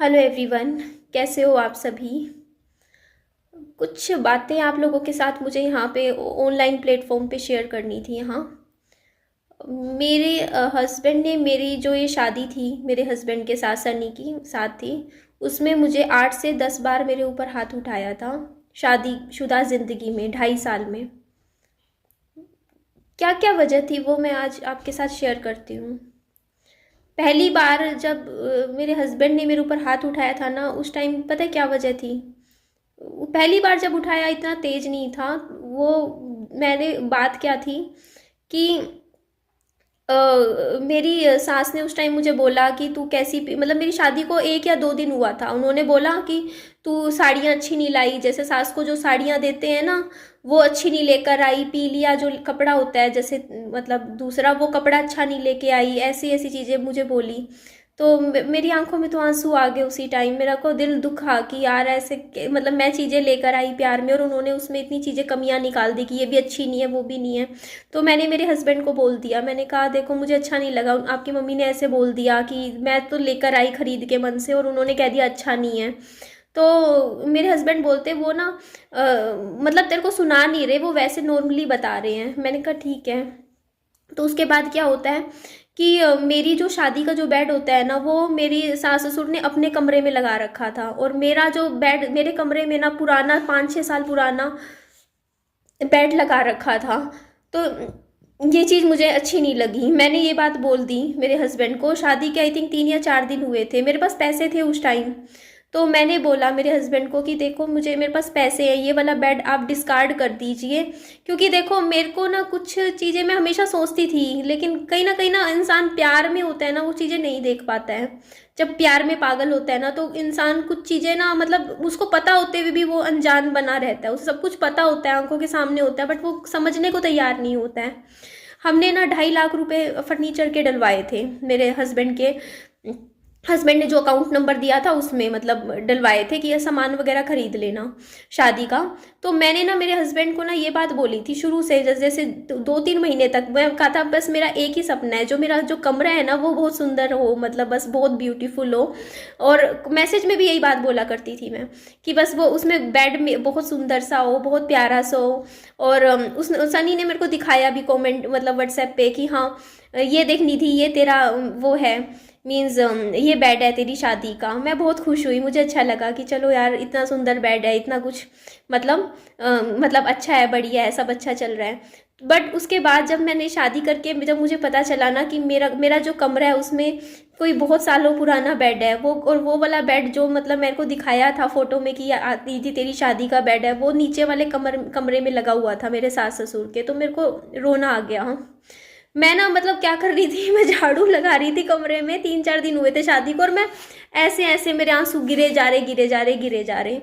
Hello everyone, कैसे हो आप सभी। कुछ बातें आप लोगों के साथ मुझे यहाँ पे ऑनलाइन प्लेटफॉर्म पे शेयर करनी थी। यहाँ मेरे हस्बैंड ने, मेरी जो ये शादी थी मेरे हस्बैंड के साथ सनी की साथ थी, उसमें मुझे 8 से 10 बार मेरे ऊपर हाथ उठाया था। शादीशुदा ज़िंदगी में 2.5 साल में क्या क्या वजह थी वो मैं आज आपके साथ शेयर करती हूँ। पहली बार जब मेरे हस्बैंड ने मेरे ऊपर हाथ उठाया था ना, उस टाइम पता है क्या वजह थी। पहली बार जब उठाया इतना तेज नहीं था वो। मैंने बात क्या थी कि मेरी सास ने उस टाइम मुझे बोला कि तू कैसी मतलब मेरी शादी को 1 या 2 दिन हुआ था। उन्होंने बोला कि तू साड़ियाँ अच्छी नहीं लाई, जैसे सास को जो साड़ियाँ देते हैं ना वो अच्छी नहीं लेकर आई, पी लिया जो कपड़ा होता है जैसे मतलब दूसरा वो कपड़ा अच्छा नहीं लेके आई, ऐसी ऐसी चीज़ें मुझे बोली। तो मेरी आंखों में तो आंसू आ गए उसी टाइम। मेरा को दिल दुखा कि यार ऐसे मतलब मैं चीज़ें लेकर आई प्यार में और उन्होंने उसमें इतनी चीज़ें कमियां निकाल दी कि ये भी अच्छी नहीं है वो भी नहीं है। तो मैंने मेरे हस्बैंड को बोल दिया, मैंने कहा देखो मुझे अच्छा नहीं लगा, आपकी मम्मी ने ऐसे बोल दिया कि मैं तो लेकर आई खरीद के मन से और उन्होंने कह दिया अच्छा नहीं है। तो मेरे हस्बैंड बोलते वो ना मतलब तेरे को सुना नहीं रहे, वो वैसे नॉर्मली बता रहे हैं। मैंने कहा ठीक है। तो उसके बाद क्या होता है कि मेरी जो शादी का जो बेड होता है ना वो मेरी सास ससुर ने अपने कमरे में लगा रखा था, और मेरा जो बेड मेरे कमरे में ना पुराना 5-6 साल पुराना बेड लगा रखा था। तो ये चीज़ मुझे अच्छी नहीं लगी। मैंने ये बात बोल दी मेरे हस्बैंड को। शादी के आई थिंक 3 या 4 दिन हुए थे, मेरे पास पैसे थे उस टाइम। तो मैंने बोला मेरे हस्बैंड को कि देखो मुझे मेरे पास पैसे हैं, ये वाला बेड आप डिस्कार्ड कर दीजिए। क्योंकि देखो मेरे को ना कुछ चीज़ें मैं हमेशा सोचती थी, लेकिन कहीं ना इंसान प्यार में होता है ना वो चीज़ें नहीं देख पाता है। जब प्यार में पागल होता है ना तो इंसान कुछ चीज़ें ना मतलब उसको पता होते हुए भी वो अनजान बना रहता है। उसे सब कुछ पता होता है, आंखों के सामने होता है, बट वो समझने को तैयार नहीं होता है। हमने ना 2.5 लाख रुपए फर्नीचर के डलवाए थे मेरे हस्बैंड ने जो अकाउंट नंबर दिया था उसमें मतलब डलवाए थे कि ये सामान वगैरह खरीद लेना शादी का। तो मैंने ना मेरे हस्बैंड को ना ये बात बोली थी शुरू से, जैसे 2-3 महीने तक मैं कहा था बस मेरा एक ही सपना है, जो मेरा जो कमरा है ना वो बहुत सुंदर हो, मतलब बस बहुत ब्यूटीफुल हो। और मैसेज में भी यही बात बोला करती थी मैं कि बस वो उसमें बेड में बहुत सुंदर सा हो, बहुत प्यारा सा हो। और उस सनी ने मेरे को दिखाया भी कमेंट मतलब व्हाट्सएप पे कि हाँ ये देख निधि ये तेरा वो है, मीन्स ये बेड है तेरी शादी का। मैं बहुत खुश हुई, मुझे अच्छा लगा कि चलो यार इतना सुंदर बेड है, इतना कुछ मतलब मतलब अच्छा है, बढ़िया है, सब अच्छा चल रहा है। बट उसके बाद जब मैंने शादी करके जब मुझे पता चला ना कि मेरा मेरा जो कमरा है उसमें कोई बहुत सालों पुराना बेड है वो, और वो वाला बेड जो मतलब मेरे को दिखाया था फोटो में कि आती थी तेरी शादी का बेड है, वो नीचे वाले कमरे में लगा हुआ था मेरे सास ससुर के। तो मेरे को रोना आ गया। मैं ना मतलब क्या कर रही थी, मैं झाड़ू लगा रही थी कमरे में, 3-4 दिन हुए थे शादी को, और मैं ऐसे ऐसे मेरे आंसू गिरे जा रहे गिरे जा रहे गिरे जा रहे।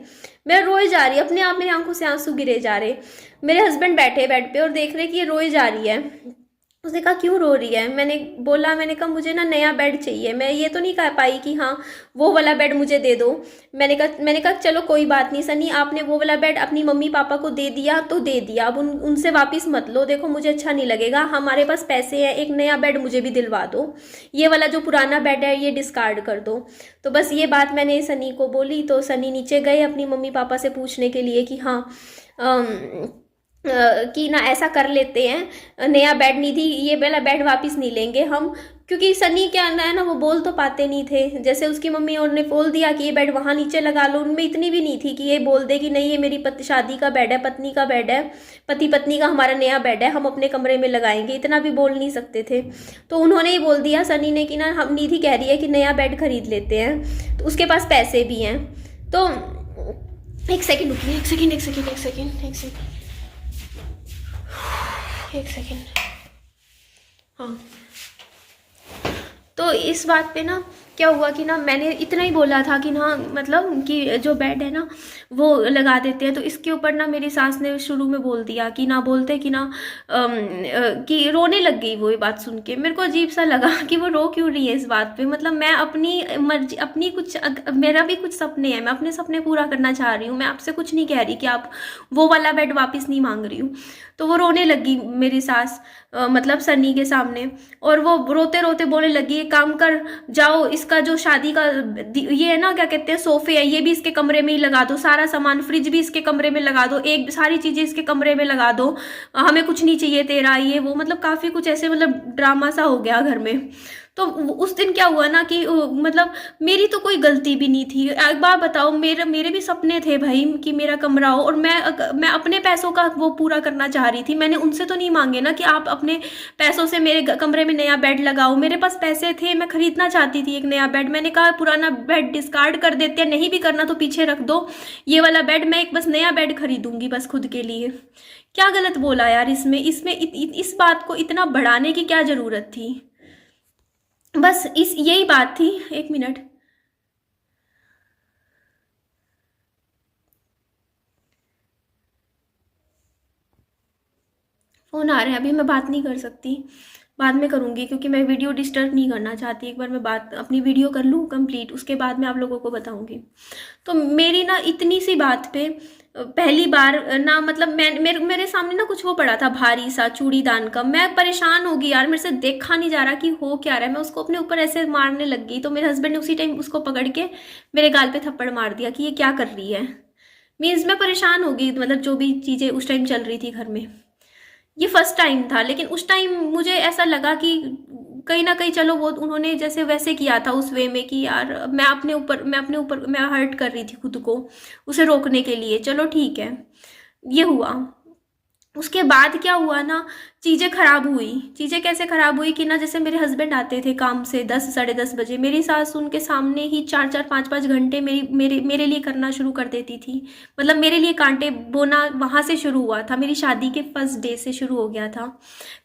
मैं रोए जा रही, अपने आप मेरी आंखों से आंसू गिरे जा रहे। मेरे हस्बैंड बैठे बेड पे और देख रहे कि ये रोए जा रही है। उसने कहा क्यों रो रही है। मैंने कहा मुझे ना नया बेड चाहिए। मैं ये तो नहीं कह पाई कि हाँ वो वाला बेड मुझे दे दो। मैंने कहा चलो कोई बात नहीं सनी, आपने वो वाला बेड अपनी मम्मी पापा को दे दिया तो दे दिया, अब उनसे वापस मत लो। देखो मुझे अच्छा नहीं लगेगा, हमारे पास पैसे हैं, एक नया बेड मुझे भी दिलवा दो, ये वाला जो पुराना बेड है ये डिस्कार्ड कर दो। तो बस ये बात मैंने सनी को बोली। तो सनी नीचे गए अपनी मम्मी पापा से पूछने के लिए कि हाँ कि ना ऐसा कर लेते हैं, नया बेड नहीं थी, ये वाला बेड वापस नहीं लेंगे हम। क्योंकि सनी क्या है ना वो बोल तो पाते नहीं थे। जैसे उसकी मम्मी और ने बोल दिया कि ये बेड वहाँ नीचे लगा लो, उनमें इतनी भी नहीं थी कि ये बोल दे कि नहीं ये मेरी शादी का बेड है, पत्नी का बेड है, पति पत्नी का हमारा नया बेड है, हम अपने कमरे में लगाएंगे, इतना भी बोल नहीं सकते थे। तो उन्होंने ही बोल दिया सनी ने कि ना हम निधि कह रही है कि नया बेड खरीद लेते हैं, तो उसके पास पैसे भी हैं। तो एक सेकेंड रुकिए, एक सेकेंड एक सेकेंड एक सेकेंड एक सेकेंड एक सेकेंड। हाँ, तो इस बात पे ना क्या हुआ कि ना मैंने इतना ही बोला था कि ना मतलब कि जो बेड है ना वो लगा देते हैं। तो इसके ऊपर ना मेरी सास ने शुरू में बोल दिया कि ना बोलते कि ना कि रोने लग गई वो ये बात सुन के। मेरे को अजीब सा लगा कि वो रो क्यों रही है इस बात पे। मतलब मैं अपनी मर्जी अपनी कुछ मेरा भी कुछ सपने हैं, मैं अपने सपने पूरा करना चाह रही हूँ, मैं आपसे कुछ नहीं कह रही कि आप वो वाला बेड वापस नहीं मांग रही हूँ। तो वो रोने लगी मेरी सास। मतलब सन्नी के सामने। और वो रोते रोते बोलने लगी, एक काम कर, जाओ इसका जो शादी का ये है ना, क्या कहते हैं, सोफे है, ये भी इसके कमरे में ही लगा दो, सारा सामान, फ्रिज भी इसके कमरे में लगा दो, एक सारी चीजें इसके कमरे में लगा दो, हमें कुछ नहीं चाहिए तेरा, ये वो, मतलब काफी कुछ ऐसे, मतलब ड्रामा सा हो गया घर में। तो उस दिन क्या हुआ ना कि मतलब मेरी तो कोई गलती भी नहीं थी। एक बार बताओ, मेरे मेरे भी सपने थे भाई कि मेरा कमरा हो, और मैं अपने पैसों का वो पूरा करना चाह रही थी। मैंने उनसे तो नहीं मांगे ना कि आप अपने पैसों से मेरे कमरे में नया बेड लगाओ। मेरे पास पैसे थे, मैं खरीदना चाहती थी एक नया बेड। मैंने कहा पुराना बेड डिस्कार्ड कर देते हैं, नहीं भी करना तो पीछे रख दो, ये वाला बेड, मैं एक बस नया बेड खरीदूंगी बस खुद के लिए। क्या गलत बोला यार इसमें, इस बात को इतना बढ़ाने की क्या जरूरत थी। बस इस यही बात थी। एक मिनट, फोन आ रहे हैं, अभी मैं बात नहीं कर सकती, बाद में करूंगी, क्योंकि मैं वीडियो डिस्टर्ब नहीं करना चाहती। एक बार मैं बात अपनी वीडियो कर लूँ कंप्लीट, उसके बाद मैं आप लोगों को बताऊंगी। तो मेरी ना इतनी सी बात पे पहली बार ना, मतलब मेरे सामने ना कुछ वो पड़ा था भारी सा चूड़ीदान का। मैं परेशान हो गई यार, मेरे से देखा नहीं जा रहा कि हो क्या रहा है। मैं उसको अपने ऊपर ऐसे मारने लग गई, तो मेरे हस्बैंड ने उसी टाइम उसको पकड़ के मेरे गाल पे थप्पड़ मार दिया कि ये क्या कर रही है। मीन्स मैं परेशान हो गई, मतलब जो भी चीज़ें उस टाइम चल रही थी घर में। ये फर्स्ट टाइम था, लेकिन उस टाइम मुझे ऐसा लगा कि कहीं ना कहीं चलो वो उन्होंने जैसे वैसे किया था उस वे में कि यार मैं अपने ऊपर मैं हर्ट कर रही थी खुद को उसे रोकने के लिए, चलो ठीक है, ये हुआ। उसके बाद क्या हुआ ना, चीज़ें खराब हुई। चीज़ें कैसे खराब हुई कि ना, जैसे मेरे हस्बैंड आते थे काम से 10 साढ़े 10 बजे, मेरी सास उनके सामने ही 4 4 5 5 घंटे मेरे लिए करना शुरू कर देती थी। मतलब मेरे लिए कांटे बोना वहाँ से शुरू हुआ था, मेरी शादी के फर्स्ट डे से शुरू हो गया था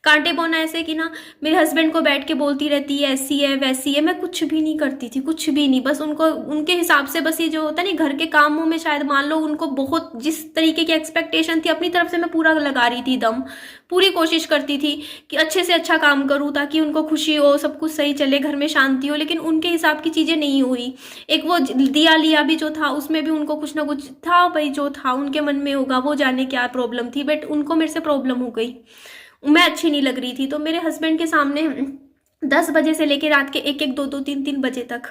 कांटे बोना। ऐसे कि ना मेरे हस्बैंड को बैठ के बोलती रहती है ऐसी है वैसी है, मैं कुछ भी नहीं करती थी, कुछ भी नहीं। बस उनको उनके हिसाब से, बस ये जो होता है ना घर के कामों में, शायद मान लो उनको बहुत जिस तरीके की एक्सपेक्टेशन थी, अपनी तरफ से मैं पूरा लगा रही थी दम, पूरी कोशिश करती थी कि अच्छे से अच्छा काम करूँ ताकि उनको खुशी हो, सब कुछ सही चले, घर में शांति हो। लेकिन उनके हिसाब की चीज़ें नहीं हुई। एक वो दिया लिया भी जो था, उसमें भी उनको कुछ ना कुछ था भाई, जो था उनके मन में होगा, वो जाने क्या प्रॉब्लम थी, बट उनको मेरे से प्रॉब्लम हो गई। मैं अच्छी नहीं लग रही थी, तो मेरे हस्बैंड के सामने 10 बजे से लेकर रात के 1 1 2 2 3 3 बजे तक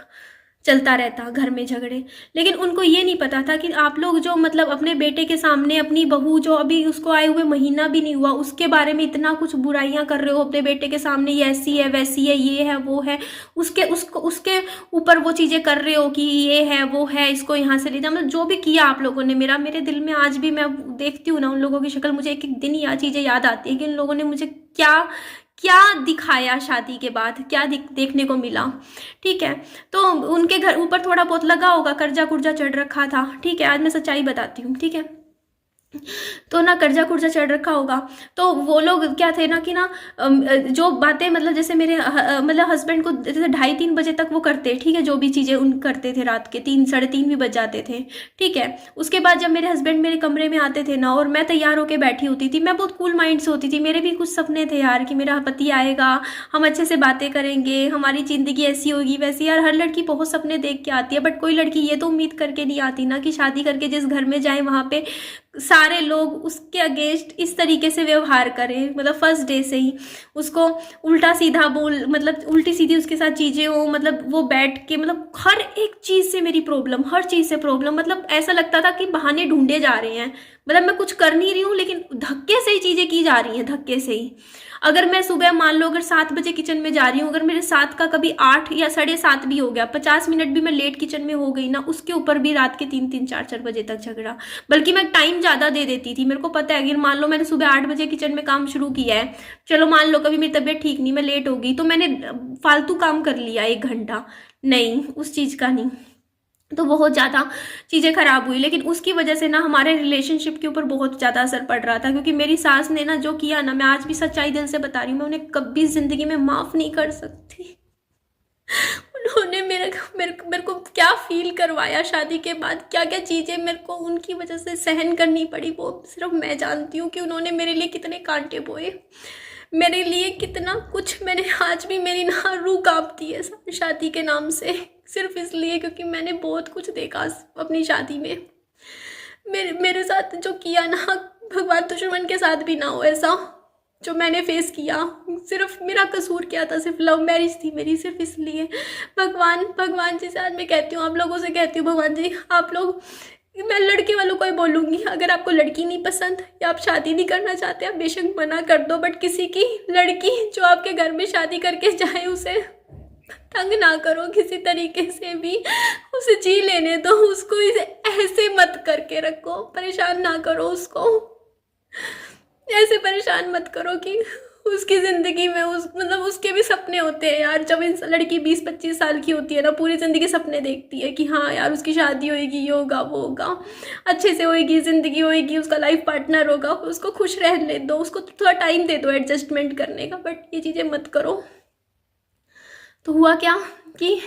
चलता रहता घर में झगड़े। लेकिन उनको ये नहीं पता था कि आप लोग जो मतलब अपने बेटे के सामने अपनी बहू, जो अभी उसको आए हुए महीना भी नहीं हुआ, उसके बारे में इतना कुछ बुराइयां कर रहे हो अपने बेटे के सामने, ये ऐसी है वैसी है, ये है वो है, उसके ऊपर वो चीज़ें कर रहे हो कि ये है वो है, इसको यहाँ से ले जा। मतलब जो भी किया आप लोगों ने, मेरे दिल में आज भी मैं देखती हूँ ना उन लोगों की शक्ल, मुझे एक एक दिन यह चीज़ें याद आती है कि इन लोगों ने मुझे क्या क्या दिखाया, शादी के बाद क्या देखने को मिला। ठीक है, तो उनके घर ऊपर थोड़ा बहुत लगा होगा, कर्जा कुर्जा चढ़ रखा था। ठीक है, आज मैं सच्चाई बताती हूँ। ठीक है, तो ना कर्जा कुर्जा चढ़ रखा होगा। तो वो लोग क्या थे ना कि ना जो बातें, मतलब जैसे मेरे मतलब हस्बैंड को जैसे 2:30 3 बजे तक वो करते, ठीक है, जो भी चीज़ें उन करते थे, रात के 3 साढ़े 3 भी बज जाते थे। ठीक है, उसके बाद जब मेरे हस्बैंड मेरे कमरे में आते थे ना, और मैं तैयार होकर बैठी होती थी, मैं बहुत कूल माइंड से होती थी। मेरे भी कुछ सपने थे यार कि मेरा पति आएगा, हम अच्छे से बातें करेंगे, हमारी ज़िंदगी ऐसी होगी वैसी। यार हर लड़की बहुत सपने देख के आती है, बट कोई लड़की ये तो उम्मीद करके नहीं आती ना कि शादी करके जिस घर में जाए वहाँ पे सारे लोग उसके अगेंस्ट इस तरीके से व्यवहार करें। मतलब फर्स्ट डे से ही उसको उल्टा सीधा बोल, मतलब उल्टी सीधी उसके साथ चीज़ें हो, मतलब वो बैठ के, मतलब हर एक चीज़ से मेरी प्रॉब्लम, हर चीज़ से प्रॉब्लम। मतलब ऐसा लगता था कि बहाने ढूंढे जा रहे हैं, मतलब मैं कुछ कर नहीं रही हूँ लेकिन धक्के से ही चीज़ें की जा रही हैं, धक्के से ही। अगर मैं सुबह मान लो अगर 7 बजे किचन में जा रही हूँ, अगर मेरे 7 का कभी 8 या 7:30 भी हो गया, 50 मिनट भी मैं लेट किचन में हो गई ना, उसके ऊपर भी रात के 3 3 4 4 बजे तक झगड़ा। बल्कि मैं टाइम ज़्यादा दे देती थी। मेरे को पता है अगर मान लो मैंने सुबह 8 बजे किचन में काम शुरू किया है, चलो मान लो कभी मेरी तबीयत ठीक नहीं, मैं लेट हो गई, तो मैंने फालतू काम कर लिया 1 घंटा, नहीं उस चीज़ का नहीं। तो बहुत ज़्यादा चीज़ें खराब हुई, लेकिन उसकी वजह से ना हमारे रिलेशनशिप के ऊपर बहुत ज़्यादा असर पड़ रहा था। क्योंकि मेरी सास ने ना जो किया ना, मैं आज भी सच्चाई दिल से बता रही हूँ, मैं उन्हें कभी ज़िंदगी में माफ़ नहीं कर सकती। उन्होंने मेरे को क्या फील करवाया शादी के बाद, क्या क्या चीज़ें मेरे को उनकी वजह से सहन करनी पड़ी, वो सिर्फ मैं जानती हूँ कि उन्होंने मेरे लिए कितने कांटे बोए, मेरे लिए कितना कुछ। मैंने आज भी मेरी ना रूह कांपती है शादी के नाम से, सिर्फ इसलिए क्योंकि मैंने बहुत कुछ देखा अपनी शादी में। मेरे साथ जो किया ना, भगवान दुश्मन के साथ भी ना हो ऐसा। जो मैंने फेस किया। सिर्फ मेरा कसूर क्या था, सिर्फ लव मैरिज थी मेरी, सिर्फ इसलिए। भगवान जी से आज मैं कहती हूँ, आप लोगों से कहती हूँ, भगवान जी आप लोग, मैं लड़के वालों को ही बोलूँगी, अगर आपको लड़की नहीं पसंद या आप शादी नहीं करना चाहते, आप बेशक मना कर दो, बट किसी की लड़की जो आपके घर में शादी करके जाए उसे तंग ना करो किसी तरीके से भी, उसे जी लेने दो, उसको इसे ऐसे मत करके रखो, परेशान ना करो उसको, ऐसे परेशान मत करो कि उसकी ज़िंदगी में उस मतलब उसके भी सपने होते हैं यार। जब इन लड़की 20-25 साल की होती है ना, पूरी ज़िंदगी सपने देखती है कि हाँ यार उसकी शादी होएगी, ये होगा वो होगा, अच्छे से होएगी, ज़िंदगी होएगी, उसका लाइफ पार्टनर होगा, उसको खुश रहने दो, उसको थोड़ा टाइम दे दो एडजस्टमेंट करने का, बट ये चीज़ें मत करो। तो हुआ क्या कि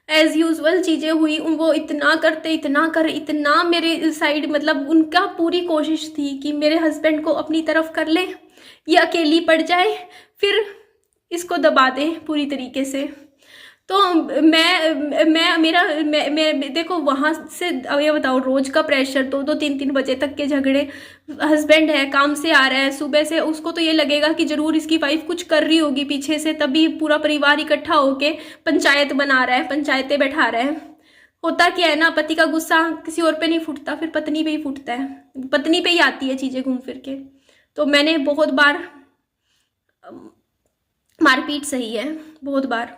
एज़ यूजुअल चीज़ें हुई, वो इतना करते, इतना मेरे साइड, मतलब उनका पूरी कोशिश थी कि मेरे हस्बैंड को अपनी तरफ कर ले, ये अकेली पड़ जाए, फिर इसको दबा दे पूरी तरीके से। तो मैं देखो वहाँ से, अब ये बताओ, रोज़ का प्रेशर, 2-3 बजे तक के झगड़े, हस्बैंड है काम से आ रहा है सुबह से, उसको तो ये लगेगा कि ज़रूर इसकी वाइफ कुछ कर रही होगी पीछे से, तभी पूरा परिवार इकट्ठा होके पंचायत बना रहा है, पंचायतें बैठा रहा है। होता क्या है ना, पति का गुस्सा किसी और पे नहीं फूटता, फिर पत्नी पे ही फूटता है, पत्नी पे ही आती है चीज़ें घूम फिर के। तो मैंने बहुत बार, मारपीट सही है, बहुत बार,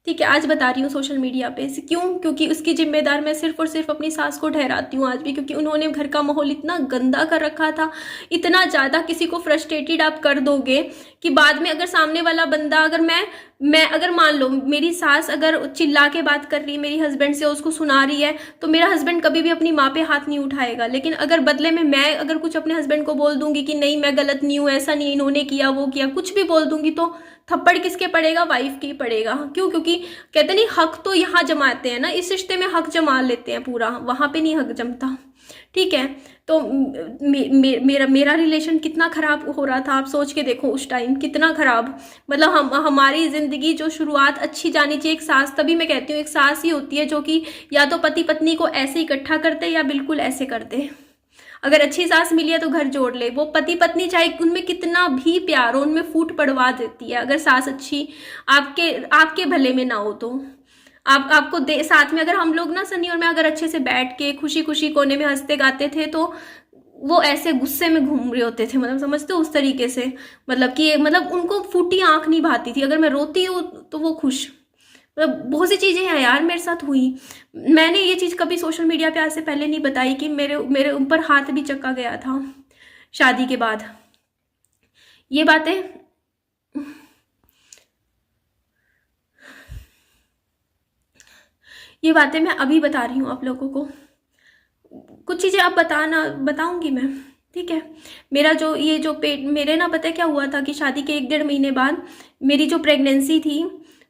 ठीक है, आज बता रही हूँ सोशल मीडिया पे। क्यों? क्योंकि उसकी जिम्मेदार मैं सिर्फ और सिर्फ अपनी सास को ठहराती हूँ आज भी, क्योंकि उन्होंने घर का माहौल इतना गंदा कर रखा था, इतना ज़्यादा किसी को फ्रस्ट्रेटेड आप कर दोगे कि बाद में अगर सामने वाला बंदा, अगर मैं अगर मान लो मेरी सास अगर चिल्ला के बात कर रही है मेरी हस्बैंड से, उसको सुना रही है, तो मेरा हस्बैंड कभी भी अपनी माँ पे हाथ नहीं उठाएगा। लेकिन अगर बदले में मैं अगर कुछ अपने हस्बैंड को बोल दूंगी कि नहीं मैं गलत नहीं हूँ, ऐसा नहीं, इन्होंने किया वो किया, कुछ भी बोल दूंगी, तो थप्पड़ किसके पड़ेगा? वाइफ के ही पड़ेगा। क्यों? क्योंकि कहते नहीं हक तो यहाँ जमाते हैं ना, इस रिश्ते में हक जमा लेते हैं पूरा, वहाँ पे नहीं हक जमता, ठीक है। तो मेरा रिलेशन कितना खराब हो रहा था, आप सोच के देखो उस टाइम कितना खराब, मतलब हमारी ज़िंदगी जो शुरुआत अच्छी जानी चाहिए, एक सास, तभी मैं कहती हूँ एक सास ही होती है जो कि या तो पति पत्नी को ऐसे इकट्ठा करते या बिल्कुल ऐसे करते। अगर अच्छी सास मिली है तो घर जोड़ ले, वो पति पत्नी चाहे उनमें कितना भी प्यार हो, उनमें फूट पड़वा देती है अगर सास अच्छी आपके भले में ना हो तो। आपको दे साथ में, अगर हम लोग ना सनी और मैं अगर अच्छे से बैठ के खुशी खुशी कोने में हंसते गाते थे, तो वो ऐसे गुस्से में घूम रहे होते थे, मतलब समझते हो उस तरीके से, मतलब कि मतलब उनको फूटी आंख नहीं भाती थी, अगर मैं रोती हूँ तो वो खुश। मतलब बहुत सी चीज़ें हैं यार मेरे साथ हुई। मैंने ये चीज़ कभी सोशल मीडिया पे आज से पहले नहीं बताई कि मेरे ऊपर हाथ भी चक्का गया था शादी के बाद। ये बातें मैं अभी बता रही हूँ आप लोगों को, कुछ चीज़ें अब बताऊंगी मैं, ठीक है। मेरा जो पेट, मेरे ना पता है क्या हुआ था कि शादी के 1-1.5 महीने बाद मेरी जो प्रेगनेंसी थी,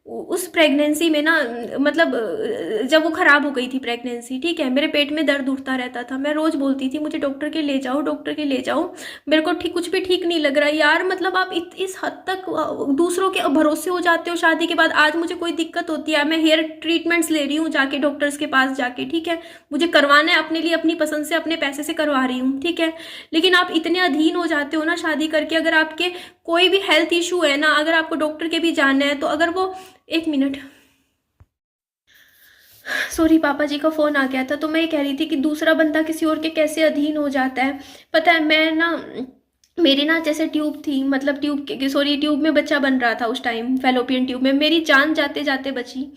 उस प्रेगनेंसी में ना, मतलब जब वो ख़राब हो गई थी प्रेगनेंसी, ठीक है, मेरे पेट में दर्द उठता रहता था, मैं रोज़ बोलती थी मुझे डॉक्टर के ले जाओ, डॉक्टर के ले जाओ, मेरे को कुछ भी ठीक नहीं लग रहा यार। मतलब आप इस हद तक दूसरों के भरोसे हो जाते हो शादी के बाद। आज मुझे कोई दिक्कत होती है, मैं हेयर ट्रीटमेंट्स ले रही हूँ जाके डॉक्टर्स के पास जाके, ठीक है, मुझे करवाना है अपने लिए, अपनी पसंद से अपने पैसे से करवा रही हूँ, ठीक है। लेकिन आप इतने अधीन हो जाते हो ना शादी करके, अगर आपके कोई भी हेल्थ इशू है ना, अगर आपको डॉक्टर के भी जाना है, तो अगर वो, 1 मिनट, सॉरी पापा जी का फ़ोन आ गया था। तो मैं ये कह रही थी कि दूसरा बंदा किसी और के कैसे अधीन हो जाता है। पता है मैं ना, मेरी ना जैसे ट्यूब थी, मतलब ट्यूब में बच्चा बन रहा था उस टाइम, फैलोपियन ट्यूब में, मेरी जान जाते जाते बची।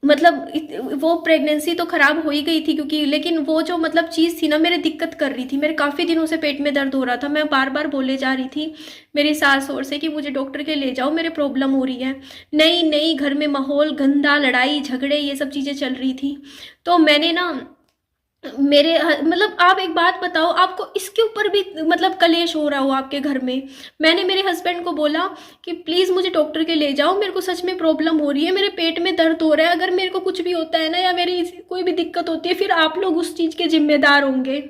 मतलब वो प्रेगनेंसी तो ख़राब हो ही गई थी क्योंकि, लेकिन वो जो मतलब चीज़ थी ना मेरे दिक्कत कर रही थी, मेरे काफ़ी दिनों से पेट में दर्द हो रहा था, मैं बार बार बोले जा रही थी मेरी सास और से कि मुझे डॉक्टर के ले जाओ, मेरे प्रॉब्लम हो रही है। नहीं घर में माहौल गंदा, लड़ाई झगड़े, ये सब चीज़ें चल रही थी। तो मैंने ना मतलब आप एक बात बताओ, आपको इसके ऊपर भी मतलब कलेश हो रहा हो आपके घर में, मैंने मेरे हस्बैंड को बोला कि प्लीज़ मुझे डॉक्टर के ले जाओ, मेरे को सच में प्रॉब्लम हो रही है, मेरे पेट में दर्द हो रहा है, अगर मेरे को कुछ भी होता है ना या मेरी कोई भी दिक्कत होती है, फिर आप लोग उस चीज़ के जिम्मेदार होंगे।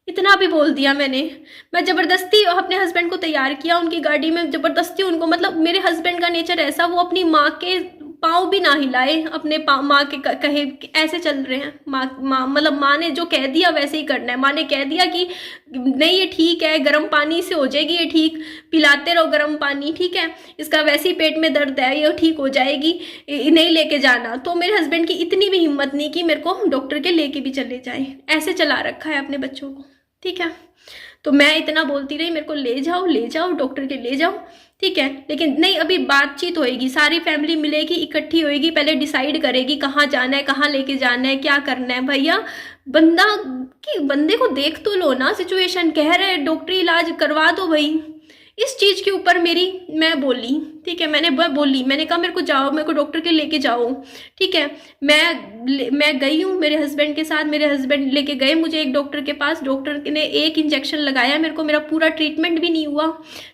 इतना भी बोल दिया मैंने। मैं ज़बरदस्ती अपने हस्बैंड को तैयार किया, उनकी गाड़ी में ज़बरदस्ती उनको, मतलब मेरे हस्बैंड का नेचर ऐसा, वो अपनी माँ के पाँव भी ना हिलाए, अपने माँ के कहे ऐसे चल रहे हैं। माँ मतलब माँ ने जो कह दिया वैसे ही करना है। माँ ने कह दिया कि नहीं ये ठीक है, गर्म पानी से हो जाएगी ये ठीक, पिलाते रहो गर्म पानी, ठीक है, इसका वैसे ही पेट में दर्द है, ये ठीक हो जाएगी, नहीं लेके जाना। तो मेरे हस्बैंड की इतनी भी हिम्मत नहीं कि मेरे को डॉक्टर के लेके भी चले जाए। ऐसे चला रखा है अपने बच्चों को, ठीक है। तो मैं इतना बोलती रही, मेरे को ले जाओ डॉक्टर के ले जाओ, ठीक है। लेकिन नहीं, अभी बातचीत होएगी, सारी फैमिली मिलेगी, इकट्ठी होएगी, पहले डिसाइड करेगी कहाँ जाना है, कहाँ लेके जाना है, क्या करना है। भैया बंदे को देख तो लो ना, सिचुएशन कह रहे डॉक्टरी इलाज करवा दो भाई। इस चीज़ के ऊपर मैं बोली, ठीक है, मैंने कहा मेरे को जाओ, मेरे को डॉक्टर के लेके जाओ, ठीक है। मैं गई हूँ मेरे हस्बैंड के साथ, मेरे हस्बैंड लेके गए मुझे एक डॉक्टर के पास। डॉक्टर ने एक इंजेक्शन लगाया मेरे को, मेरा पूरा ट्रीटमेंट भी नहीं हुआ,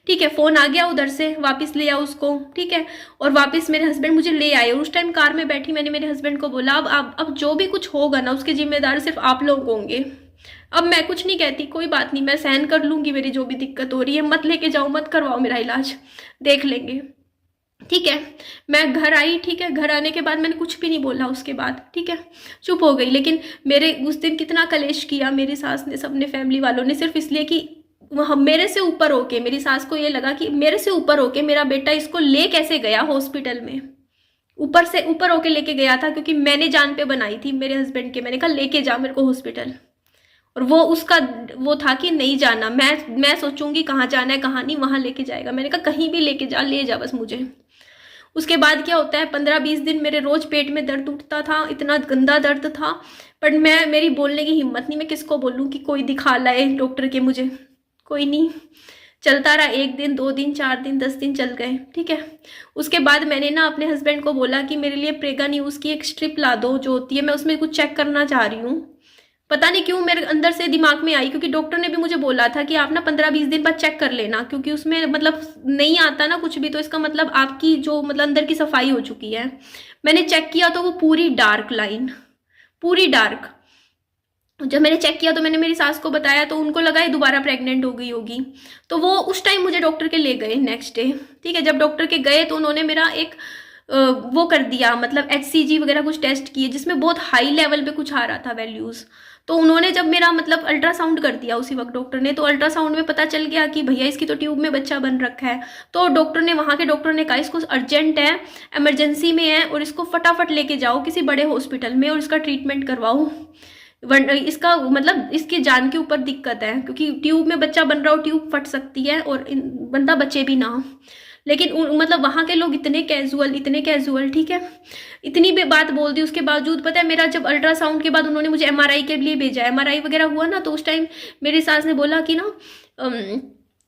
ठीक है। फ़ोन आ गया उधर से, वापस ले आओ उसको, ठीक है। और वापस मेरे हस्बैंड मुझे ले आए। और उस टाइम कार में बैठी मैंने मेरे हस्बैंड को बोला, अब जो भी कुछ होगा ना उसके जिम्मेदार सिर्फ आप लोग होंगे। अब मैं कुछ नहीं कहती, कोई बात नहीं, मैं सहन कर लूंगी, मेरी जो भी दिक्कत हो रही है, मत लेके जाओ, मत करवाओ मेरा इलाज, देख लेंगे, ठीक है। मैं घर आई, ठीक है। घर आने के बाद मैंने कुछ भी नहीं बोला उसके बाद, ठीक है, चुप हो गई। लेकिन मेरे उस दिन कितना कलेश किया मेरी सास ने, सबने, फैमिली वालों ने, सिर्फ इसलिए कि मेरे से ऊपर होके, मेरी सास को ये लगा कि मेरे से ऊपर होके मेरा बेटा इसको ले कैसे गया हॉस्पिटल में, ऊपर से ऊपर होके लेके गया था, क्योंकि मैंने जान पे बनाई थी मेरे हस्बैंड के। मैंने कहा लेके जा मेरे को हॉस्पिटल, और वो उसका वो था कि नहीं जाना, मैं सोचूंगी कहाँ जाना है कहाँ नहीं, वहाँ लेके जाएगा। मैंने कहा कहीं भी लेके जा, ले जा बस मुझे। उसके बाद क्या होता है, 15-20 दिन मेरे रोज पेट में दर्द उठता था, इतना गंदा दर्द था। पर मेरी बोलने की हिम्मत नहीं, मैं किसको बोलूँ कि कोई दिखा लाए डॉक्टर के मुझे, कोई नहीं। चलता रहा, 1 दिन 2 दिन 4 दिन 10 दिन चल गए, ठीक है। उसके बाद मैंने ना अपने हस्बैंड को बोला कि मेरे लिए प्रेगा न्यूज़ की एक स्ट्रिप ला दो जो होती है, मैं उसमें कुछ चेक करना चाह रही हूँ। पता नहीं क्यों मेरे अंदर से दिमाग में आई, क्योंकि डॉक्टर ने भी मुझे बोला था कि आप ना 15-20 दिन बाद चेक कर लेना, क्योंकि उसमें मतलब नहीं आता ना कुछ भी, तो इसका मतलब आपकी जो मतलब अंदर की सफाई हो चुकी है। मैंने चेक किया तो वो पूरी डार्क लाइन, पूरी डार्क। जब मैंने चेक किया तो मैंने मेरी सास को बताया, तो उनको लगा ये दोबारा प्रेग्नेंट हो गई होगी। तो वो उस टाइम मुझे डॉक्टर के ले गए नेक्स्ट डे, ठीक है। जब डॉक्टर के गए तो उन्होंने मेरा एक वो कर दिया, मतलब HCG वगैरह कुछ टेस्ट किए, जिसमें बहुत हाई लेवल पे कुछ आ रहा था वैल्यूज़। तो उन्होंने जब मेरा मतलब अल्ट्रासाउंड कर दिया उसी वक्त डॉक्टर ने, तो अल्ट्रासाउंड में पता चल गया कि भैया इसकी तो ट्यूब में बच्चा बन रखा है। तो डॉक्टर ने, वहाँ के डॉक्टर ने कहा इसको अर्जेंट है, इमरजेंसी में है, और इसको फटाफट लेके जाओ किसी बड़े हॉस्पिटल में और इसका ट्रीटमेंट करवाओ। इसका मतलब इसकी जान के ऊपर दिक्कत है, क्योंकि ट्यूब में बच्चा बन रहा हो, ट्यूब फट सकती है और बंदा बचे भी ना। लेकिन मतलब वहाँ के लोग इतने कैजुअल, ठीक है। इतनी भी बात बोल दी, उसके बावजूद पता है मेरा जब अल्ट्रासाउंड के बाद उन्होंने मुझे MRI के लिए भेजा, MRI वगैरह हुआ ना, तो उस टाइम मेरी सास ने बोला कि ना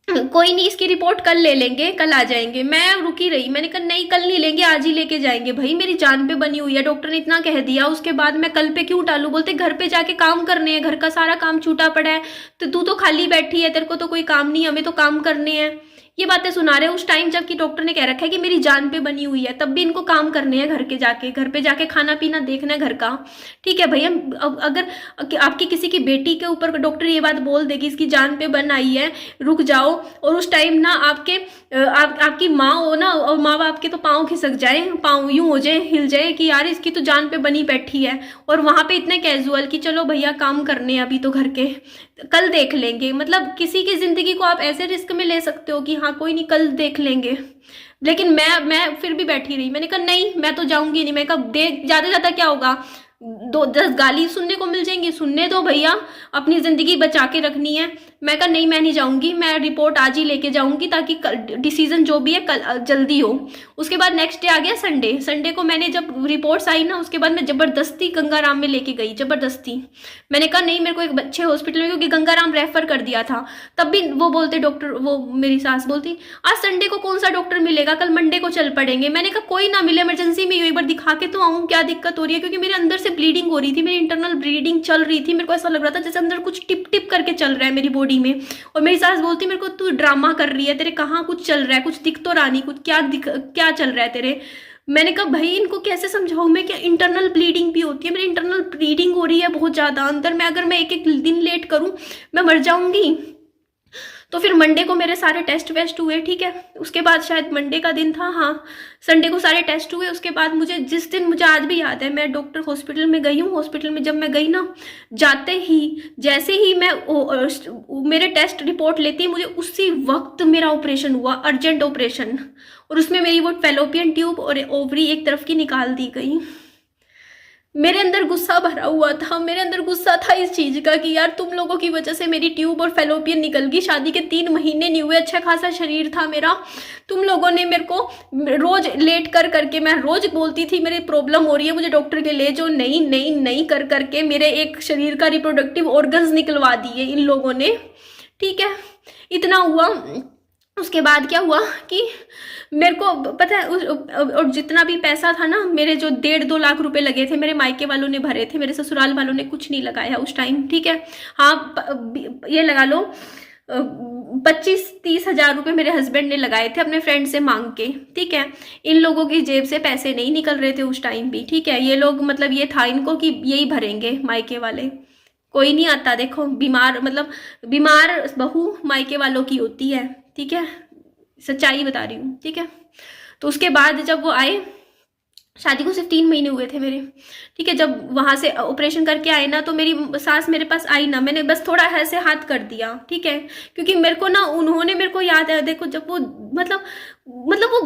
कोई नहीं, इसकी रिपोर्ट कल ले लेंगे, कल आ जाएंगे। मैं रुकी रही, मैंने कहा नहीं कल नहीं लेंगे, आज ही लेके जाएंगे। भाई मेरी जान पे बनी हुई है, डॉक्टर ने इतना कह दिया, उसके बाद मैं कल पे क्यों टालूं। बोलते घर पे जाके काम करने हैं, घर का सारा काम छूटा पड़ा है, तो तू तो खाली बैठी है, तेरे को तो कोई काम नहीं, हमें तो काम करने हैं। ये बातें सुना रहे उस टाइम जबकि डॉक्टर ने कह रखा है कि मेरी जान पे बनी हुई है, तब भी इनको काम करने हैं, घर पे जाके खाना पीना देखना है घर का, ठीक है भैया। अगर आपकी किसी की बेटी के ऊपर डॉक्टर ये बात बोल देगी इसकी जान पे बन आई है, रुक जाओ, और उस टाइम ना आपकी माँ हो ना, और माँ बाप के तो पाँव खिसक जाए, पाँव यूं हो जाए, हिल जाए कि यार इसकी तो जान पे बनी बैठी है, और वहां पे इतने कैजुअल कि चलो भैया काम करने हैं अभी तो घर के, कल देख लेंगे। मतलब किसी की जिंदगी को आप ऐसे रिस्क में ले सकते हो कि हाँ कोई नहीं कल देख लेंगे। लेकिन मैं फिर भी बैठी रही, मैंने कहा नहीं मैं तो जाऊंगी नहीं। मैं कहा देख ज्यादा क्या होगा, 2-10 गाली सुनने को मिल जाएंगी, सुनने दो भैया, अपनी जिंदगी बचा के रखनी है। मैं कहा नहीं मैं नहीं जाऊंगी, मैं रिपोर्ट आज ही लेके जाऊंगी ताकि डिसीजन जो भी है कल जल्दी हो। उसके बाद नेक्स्ट डे आ गया संडे को मैंने जब रिपोर्ट्स आई ना, उसके बाद मैं जबरदस्ती गंगाराम में लेके गई, जबरदस्ती। मैंने कहा नहीं मेरे को एक अच्छे हॉस्पिटल में, क्योंकि गंगाराम रेफर कर दिया था। तब भी वो बोलते डॉक्टर, वो मेरी सास बोलती आज संडे को कौन सा डॉक्टर मिलेगा, कल मंडे को चल पड़ेंगे। मैंने कहा कोई ना मिले, इमरजेंसी में एक बार दिखा के तो आऊँ, क्या दिक्कत हो रही है। क्योंकि मेरे अंदर से ब्लीडिंग हो रही थी, मेरी इंटरनल ब्लीडिंग चल रही थी, मेरे को ऐसा लग रहा था जैसे अंदर कुछ टिप टिप करके चल रहा है मेरी बॉडी में। और मेरी सास बोलती मेरे को तू ड्रामा कर रही है, तेरे कहाँ कुछ चल रहा है, कुछ दिख तो रहा नहीं, कुछ क्या चल रहा है तेरे। मैंने कहा भाई इनको कैसे समझाऊं मैं, क्या इंटरनल ब्लीडिंग भी होती है, मेरी इंटरनल ब्लीडिंग हो रही है बहुत ज़्यादा अंदर में, अगर मैं एक दिन लेट करूं मैं मर जाऊंगी। तो फिर मंडे को मेरे सारे टेस्ट वेस्ट हुए, ठीक है। उसके बाद शायद मंडे का दिन था, हाँ, संडे को सारे टेस्ट हुए। उसके बाद मुझे जिस दिन, मुझे आज भी याद है, मैं डॉक्टर हॉस्पिटल में गई हूँ। हॉस्पिटल में जब मैं गई ना, जाते ही जैसे ही मैं मेरे टेस्ट रिपोर्ट लेती, मुझे उसी वक्त मेरा ऑपरेशन हुआ, अर्जेंट ऑपरेशन। और उसमें मेरी वो फेलोपियन ट्यूब और ओवरी एक तरफ की निकाल दी गई। मेरे अंदर गुस्सा भरा हुआ था, मेरे अंदर गुस्सा था इस चीज़ का कि यार तुम लोगों की वजह से मेरी ट्यूब और फेलोपियन निकल गई। शादी के 3 महीने नहीं हुए, अच्छा खासा शरीर था मेरा। तुम लोगों ने मेरे को रोज लेट कर करके, मैं रोज बोलती थी मेरी प्रॉब्लम हो रही है, मुझे डॉक्टर के ले जाओ, नहीं नहीं नहीं कर करके मेरे एक शरीर का रिप्रोडक्टिव ऑर्गन्स निकलवा दिए इन लोगों ने, ठीक है। इतना हुआ। उसके बाद क्या हुआ कि मेरे को पता है और जितना भी पैसा था ना, मेरे जो 1.5-2 लाख रुपए लगे थे, मेरे मायके वालों ने भरे थे, मेरे ससुराल वालों ने कुछ नहीं लगाया उस टाइम, ठीक है। हाँ, ये लगा लो 25-30 हजार रुपये मेरे हस्बैंड ने लगाए थे अपने फ्रेंड से मांग के, ठीक है। इन लोगों की जेब से पैसे नहीं निकल रहे थे उस टाइम भी, ठीक है। ये लोग मतलब ये था इनको कि यही भरेंगे मायके वाले, कोई नहीं आता। देखो बीमार, मतलब बीमार बहू मायके वालों की होती है, ठीक है, सच्चाई बता रही हूँ, ठीक है। तो उसके बाद जब वो आए, शादी को सिर्फ 3 महीने हुए थे मेरे, ठीक है। जब वहाँ से ऑपरेशन करके आए ना, तो मेरी सास मेरे पास आई ना, मैंने बस थोड़ा ऐसे हाथ कर दिया, ठीक है। क्योंकि मेरे को ना, उन्होंने, मेरे को याद है, देखो जब वो मतलब वो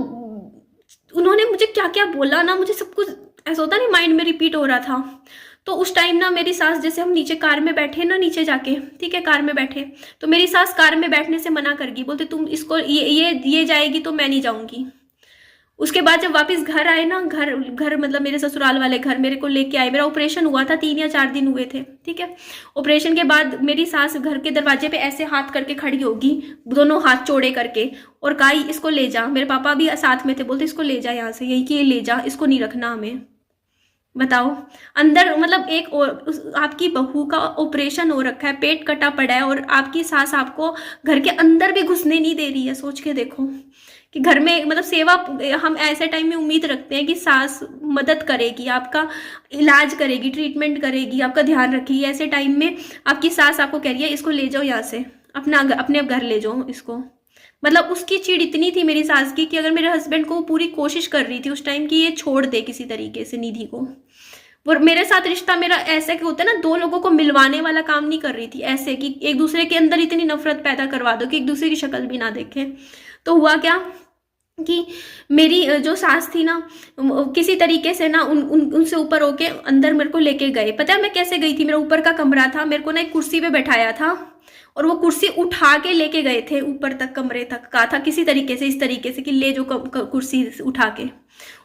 उन्होंने मुझे क्या क्या बोला ना, मुझे सब कुछ ऐसा होता नहीं, माइंड में रिपीट हो रहा था। तो उस टाइम ना मेरी सास, जैसे हम नीचे कार में बैठे ना, नीचे जाके, ठीक है, कार में बैठे, तो मेरी सास कार में बैठने से मना कर गई, बोलते तुम इसको ये जाएगी तो मैं नहीं जाऊंगी। उसके बाद जब वापस घर आए ना, घर मतलब मेरे ससुराल वाले घर मेरे को लेके आए। मेरा ऑपरेशन हुआ था, 3 या 4 दिन हुए थे, ठीक है। ऑपरेशन के बाद मेरी सास घर के दरवाजे पे ऐसे हाथ करके खड़ी होगी, दोनों हाथ चौड़े करके, और कहा इसको ले जा। मेरे पापा भी साथ में थे, बोलते इसको ले जा यहाँ से, यही कि ले जा, इसको नहीं रखना हमें। बताओ, अंदर मतलब एक आपकी बहू का ऑपरेशन हो रखा है, पेट कटा पड़ा है, और आपकी सास आपको घर के अंदर भी घुसने नहीं दे रही है। सोच के देखो कि घर में मतलब सेवा, हम ऐसे टाइम में उम्मीद रखते हैं कि सास मदद करेगी, आपका इलाज करेगी, ट्रीटमेंट करेगी, आपका ध्यान रखेगी। ऐसे टाइम में आपकी सास आपको कह रही है इसको ले जाओ यहाँ से, अपने घर ले जाओ इसको। मतलब उसकी चिड़ इतनी थी मेरी सास की कि अगर मेरे हस्बैंड को पूरी कोशिश कर रही थी उस टाइम कि ये छोड़ दे किसी तरीके से निधि को। वो मेरे साथ रिश्ता मेरा ऐसे कि होता है ना, 2 लोगों को मिलवाने वाला काम नहीं कर रही थी, ऐसे कि एक दूसरे के अंदर इतनी नफरत पैदा करवा दो कि एक दूसरे की शक्ल भी ना देखें। तो हुआ क्या कि मेरी जो सास थी ना, किसी तरीके से ना उनसे ऊपर होके अंदर मेरे को लेके गए। पता है मैं कैसे गई थी? मेरा ऊपर का कमरा था, मेरे को ना एक कुर्सी पे बैठाया था, और वो कुर्सी उठा के लेके गए थे ऊपर तक, कमरे तक कहा था किसी तरीके से, इस तरीके से कि ले जो कुर्सी उठा के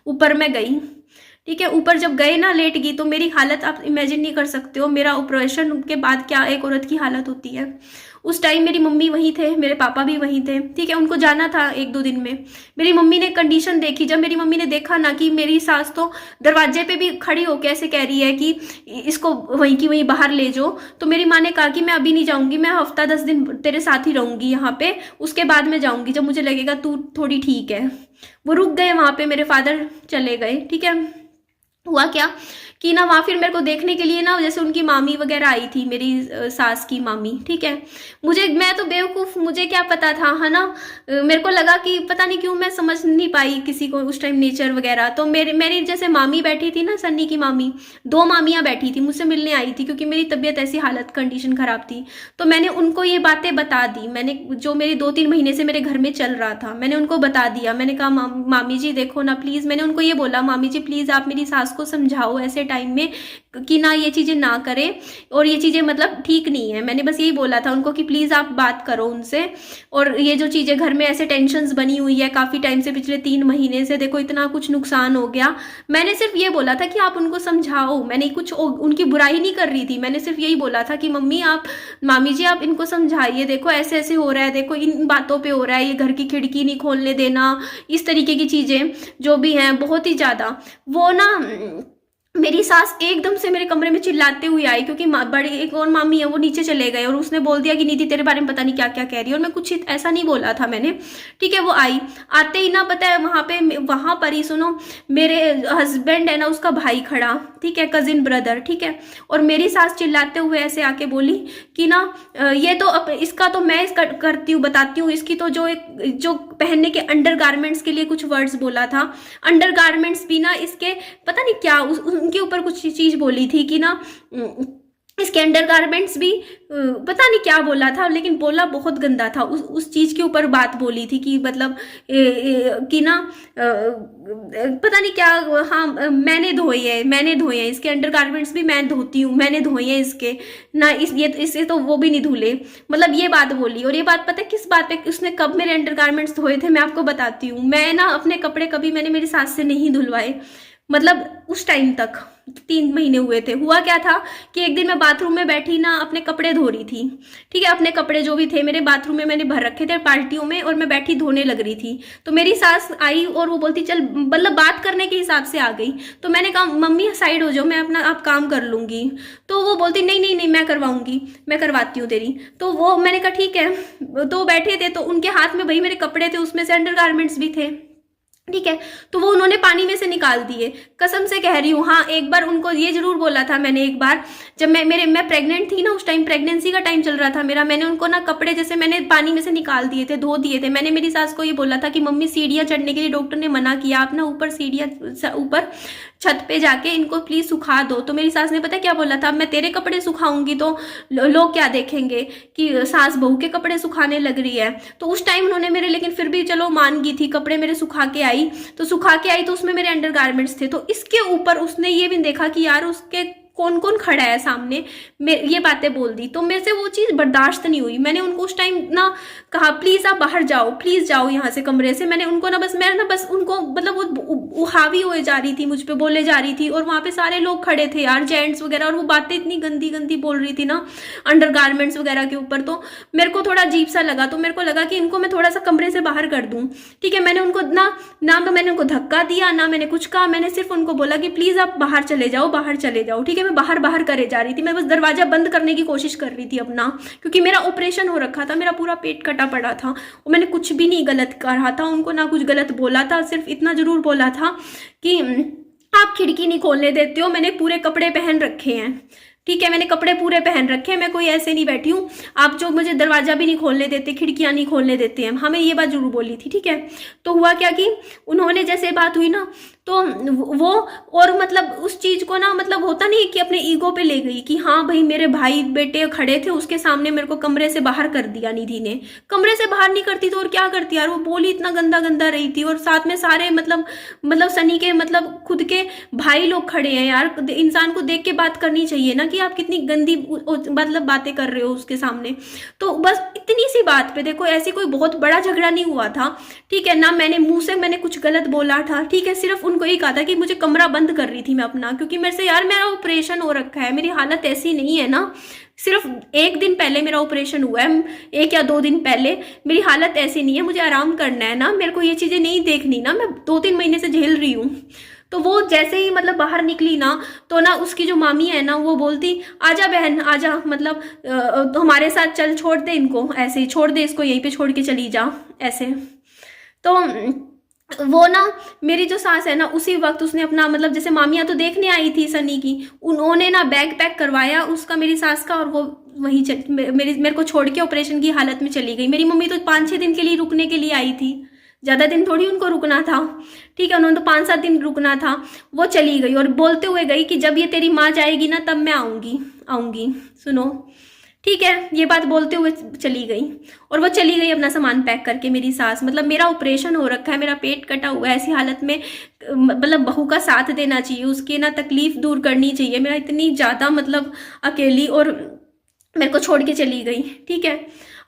ऊपर मैं गई, ठीक है। ऊपर जब गए ना, लेट गई, तो मेरी हालत आप इमेजिन नहीं कर सकते हो, मेरा ऑपरेशन के बाद क्या एक औरत की हालत होती है। उस टाइम मेरी मम्मी वहीं थे, मेरे पापा भी वहीं थे, ठीक है। उनको जाना था 1-2 दिन में। मेरी मम्मी ने कंडीशन देखी, जब मेरी मम्मी ने देखा ना कि मेरी सास तो दरवाजे पे भी खड़ी होकर ऐसे कह रही है कि इसको वहीं की वहीं बाहर ले जाओ, तो मेरी माँ ने कहा कि मैं अभी नहीं जाऊंगी, मैं हफ्ता 10 दिन तेरे साथ ही रहूंगी यहाँ पे, उसके बाद मैं जाऊंगी जब मुझे लगेगा तू थोड़ी ठीक है। वो रुक गए वहाँ पे, मेरे फादर चले गए, ठीक है। हुआ क्या कि ना वहाँ फिर मेरे को देखने के लिए ना, जैसे उनकी मामी वगैरह आई थी, मेरी सास की मामी, ठीक है। मैं तो बेवकूफ़, मुझे क्या पता था, है ना। मेरे को लगा कि पता नहीं क्यों मैं समझ नहीं पाई किसी को उस टाइम नेचर वगैरह। तो मेरी जैसे मामी बैठी थी ना, सन्नी की मामी, 2 मामियाँ बैठी थी, मुझसे मिलने आई थी, क्योंकि मेरी तबीयत ऐसी हालत कंडीशन ख़राब थी। तो मैंने उनको ये बातें बता दी, मैंने जो मेरी 2-3 महीने से मेरे घर में चल रहा था, मैंने उनको बता दिया। मैंने कहा मामी जी देखो ना प्लीज़, मैंने उनको ये बोला, मामी जी प्लीज़ आप मेरी सास को समझाओ ऐसे टाइम में कि ना ये चीज़ें ना करें, और ये चीज़ें मतलब ठीक नहीं है। मैंने बस यही बोला था उनको कि प्लीज़ आप बात करो उनसे, और ये जो चीज़ें घर में ऐसे टेंशन्स बनी हुई है काफ़ी टाइम से, पिछले 3 महीने से, देखो इतना कुछ नुकसान हो गया। मैंने सिर्फ ये बोला था कि आप उनको समझाओ, मैंने कुछ उनकी बुराई नहीं कर रही थी, मैंने सिर्फ यही बोला था कि मामी जी आप इनको समझाइए, देखो ऐसे ऐसे हो रहा है, देखो इन बातों पर हो रहा है, ये घर की खिड़की नहीं खोलने देना, इस तरीके की चीज़ें जो भी हैं बहुत ही ज़्यादा। वो ना मेरी सास एकदम से मेरे कमरे में चिल्लाते हुए आई, क्योंकि बड़ी एक और मामी है वो नीचे चले गए, और उसने बोल दिया कि निधि तेरे बारे में पता नहीं क्या क्या कह रही है, और मैं कुछ ऐसा नहीं बोला था मैंने। ठीक है, वो आई, आते ही ना पता है वहां पर ही सुनो, मेरे हस्बैंड है ना उसका भाई खड़ा, ठीक है, कजिन ब्रदर, ठीक है, और मेरी सास चिल्लाते हुए ऐसे आके बोली कि ना ये तो इसका तो मैं इसका करती हूँ, बताती हूँ, इसकी तो जो पहनने के अंडरगारमेंट्स के लिए कुछ वर्ड्स बोला था, अंडरगारमेंट्स भी ना इसके पता नहीं क्या उनके ऊपर कुछ चीज बोली थी कि ना इसके अंडरगारमेंट्स भी पता नहीं क्या बोला था, लेकिन बोला बहुत गंदा था, उस चीज के ऊपर बात बोली थी कि मतलब कि ना पता नहीं क्या। हाँ, मैंने धोए हैं इसके अंडरगारमेंट्स भी मैं धोती हूँ, मैंने धोए हैं इसके ना, इससे तो वो भी नहीं धुले, मतलब ये बात बोली। और ये बात पता है किस बात पे, उसने कब मेरे अंडरगारमेंट्स धोए थे मैं आपको बताती हूँ। मैं ना अपने कपड़े कभी मैंने मेरी सास से नहीं धुलवाए, मतलब उस टाइम तक 3 महीने हुए थे। हुआ क्या था कि एक दिन मैं बाथरूम में बैठी ना अपने कपड़े धो रही थी, ठीक है, अपने कपड़े जो भी थे मेरे बाथरूम में मैंने भर रखे थे पार्टियों में, और मैं बैठी धोने लग रही थी, तो मेरी सास आई और वो बोलती चल, मतलब बात करने के हिसाब से आ गई। तो मैंने कहा मम्मी साइड हो जाओ, मैं अपना आप काम कर लूंगी। तो वो बोलती नहीं नहीं नहीं, मैं करवाऊंगी, मैं करवाती हूँ तेरी। तो वो मैंने कहा ठीक है। तो बैठे थे तो उनके हाथ में भाई मेरे कपड़े थे, उसमें से अंडरगारमेंट्स भी थे, ठीक है, तो वो उन्होंने पानी में से निकाल दिए, कसम से कह रही हूँ। हाँ, एक बार उनको ये जरूर बोला था मैंने, एक बार जब मैं प्रेग्नेंट थी ना, उस टाइम प्रेगनेंसी का टाइम चल रहा था मेरा, मैंने उनको ना कपड़े जैसे मैंने पानी में से निकाल दिए थे, धो दिए थे। मैंने मेरी सास को ये बोला था कि मम्मी सीढ़ियाँ चढ़ने के लिए डॉक्टर ने मना किया, आप ना ऊपर सीढ़ियाँ ऊपर छत पे जाके इनको प्लीज सुखा दो। तो मेरी सास ने पता क्या बोला था, मैं तेरे कपड़े सुखाऊंगी तो लोग क्या देखेंगे कि सास बहू के कपड़े सुखाने लग रही है। तो उस टाइम उन्होंने मेरे, लेकिन फिर भी चलो मान गई थी, कपड़े मेरे सुखा के आई, तो उसमें मेरे अंडरगारमेंट्स थे। तो इसके ऊपर उसने ये भी देखा कि यार उसके कौन कौन खड़ा है सामने, ये बातें बोल दी। तो मेरे से वो चीज़ बर्दाश्त नहीं हुई। मैंने उनको उस टाइम ना कहा प्लीज़ आप बाहर जाओ, प्लीज़ जाओ यहाँ से कमरे से। मैंने उनको ना बस उनको मतलब वो हावी हुए जा रही थी, मुझ पे बोले जा रही थी, और वहाँ पे सारे लोग खड़े थे यार, जेंट्स वगैरह, और वो बातें इतनी गंदी गंदी बोल रही थी ना अंडरगारमेंट्स वगैरह के ऊपर। तो मेरे को थोड़ा अजीब सा लगा, तो मेरे को लगा कि इनको मैं थोड़ा सा कमरे से बाहर कर दूँ, ठीक है। मैंने उनको ना मैंने उनको धक्का दिया, ना मैंने कुछ कहा, मैंने सिर्फ उनको बोला कि प्लीज़ आप बाहर चले जाओ, बाहर चले जाओ, ठीक है। मैं बाहर करे जा रही थी, मैं बस दरवाजा बंद करने की कोशिश कर रही थी अपना, क्योंकि मेरा ऑपरेशन हो रखा था, मेरा पूरा पेट कटा पड़ा था, और मैंने कुछ भी नहीं गलत कहा था उनको, ना कुछ गलत बोला था, सिर्फ इतना जरूर बोला था कि आप खिड़की नहीं खोलने देते हो। मैंने पूरे कपड़े पहन रखे हैं, ठीक है, मैंने कपड़े पूरे पहन रखे हैं, मैं कोई ऐसे नहीं बैठी हूँ आप जो मुझे दरवाजा भी नहीं खोलने देते, खिड़कियां नहीं खोलने देते हैं। हमें ये बात जरूर बोली थी, ठीक है। तो हुआ क्या कि उन्होंने जैसे बात हुई ना, तो वो और मतलब उस चीज को ना, मतलब होता नहीं कि अपने ईगो पे ले गई कि हाँ भाई मेरे भाई बेटे खड़े थे, उसके सामने मेरे को कमरे से बाहर कर दिया निधि ने। कमरे से बाहर नहीं करती तो और क्या करती यार, वो बोली इतना गंदा गंदा रही थी, और साथ में सारे मतलब सनी के मतलब खुद के भाई लोग खड़े हैं यार। इंसान को देख के बात करनी चाहिए ना कि आप कितनी गंदी मतलब बातें कर रहे हो उसके सामने। तो बस इतनी सी बात पे देखो, ऐसी कोई बहुत बड़ा झगड़ा नहीं हुआ था, ठीक है ना, मैंने मुंह से मैंने कुछ गलत बोला था, ठीक है। सिर्फ उनको ये कहा था कि मुझे कमरा बंद कर रही थी मैं अपना, क्योंकि मेरे से यार मेरा ऑपरेशन हो रखा है, मेरी हालत ऐसी नहीं है ना, सिर्फ 1 दिन पहले मेरा ऑपरेशन हुआ है, 1 या 2 दिन पहले, मेरी हालत ऐसी नहीं है, मुझे आराम करना है ना, मेरे को ये चीजें नहीं देखनी ना, मैं 2-3 महीने से झेल रही हूँ। तो वो जैसे ही मतलब बाहर निकली ना, तो ना उसकी जो मामी है ना, वो बोलती आजा बहन आजा, मतलब तो हमारे साथ चल, छोड़ दे इनको, ऐसे ही छोड़ दे इसको, यहीं पे छोड़ के चली जा, ऐसे। तो वो ना मेरी जो सास है ना, उसी वक्त उसने अपना मतलब जैसे मामियाँ तो देखने आई थी सनी की, उन्होंने ना बैग पैक करवाया उसका, मेरी सास का, और वो वहीं मेरे को छोड़ के ऑपरेशन की हालत में चली गई। मेरी मम्मी तो 5-6 दिन के लिए रुकने के लिए आई थी, ज़्यादा दिन थोड़ी उनको रुकना था, ठीक है, उन्होंने तो 5-7 दिन रुकना था। वो चली गई और बोलते हुए गई कि जब ये तेरी माँ जाएगी ना तब मैं आऊँगी, सुनो, ठीक है। ये बात बोलते हुए चली गई, और वो चली गई अपना सामान पैक करके मेरी सास। मतलब मेरा ऑपरेशन हो रखा है, मेरा पेट कटा हुआ है, ऐसी हालत में मतलब बहू का साथ देना चाहिए, उसकी ना तकलीफ दूर करनी चाहिए। मेरा इतनी ज़्यादा मतलब अकेली, और मेरे को छोड़ के चली गई, ठीक है।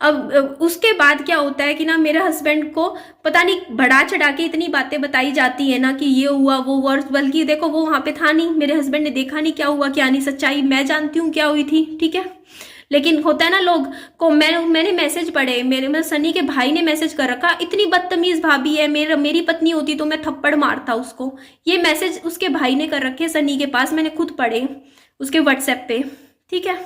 अब उसके बाद क्या होता है कि ना मेरे हस्बैंड को पता नहीं बढ़ा चढ़ा के इतनी बातें बताई जाती है ना कि ये हुआ वो हुआ, बल्कि देखो वो वहाँ पे था नहीं, मेरे हस्बैंड ने देखा नहीं क्या हुआ क्या नहीं, सच्चाई मैं जानती हूँ क्या हुई थी, ठीक है। लेकिन होता है ना लोग को, मैंने मैसेज पढ़े, मेरे मतलब सनी के भाई ने मैसेज कर रखा, इतनी बदतमीज भाभी है, मेरी पत्नी होती तो मैं थप्पड़ मारता उसको। ये मैसेज उसके भाई ने कर रखे सनी के पास, मैंने खुद पढ़े उसके व्हाट्सएप पे। ठीक है,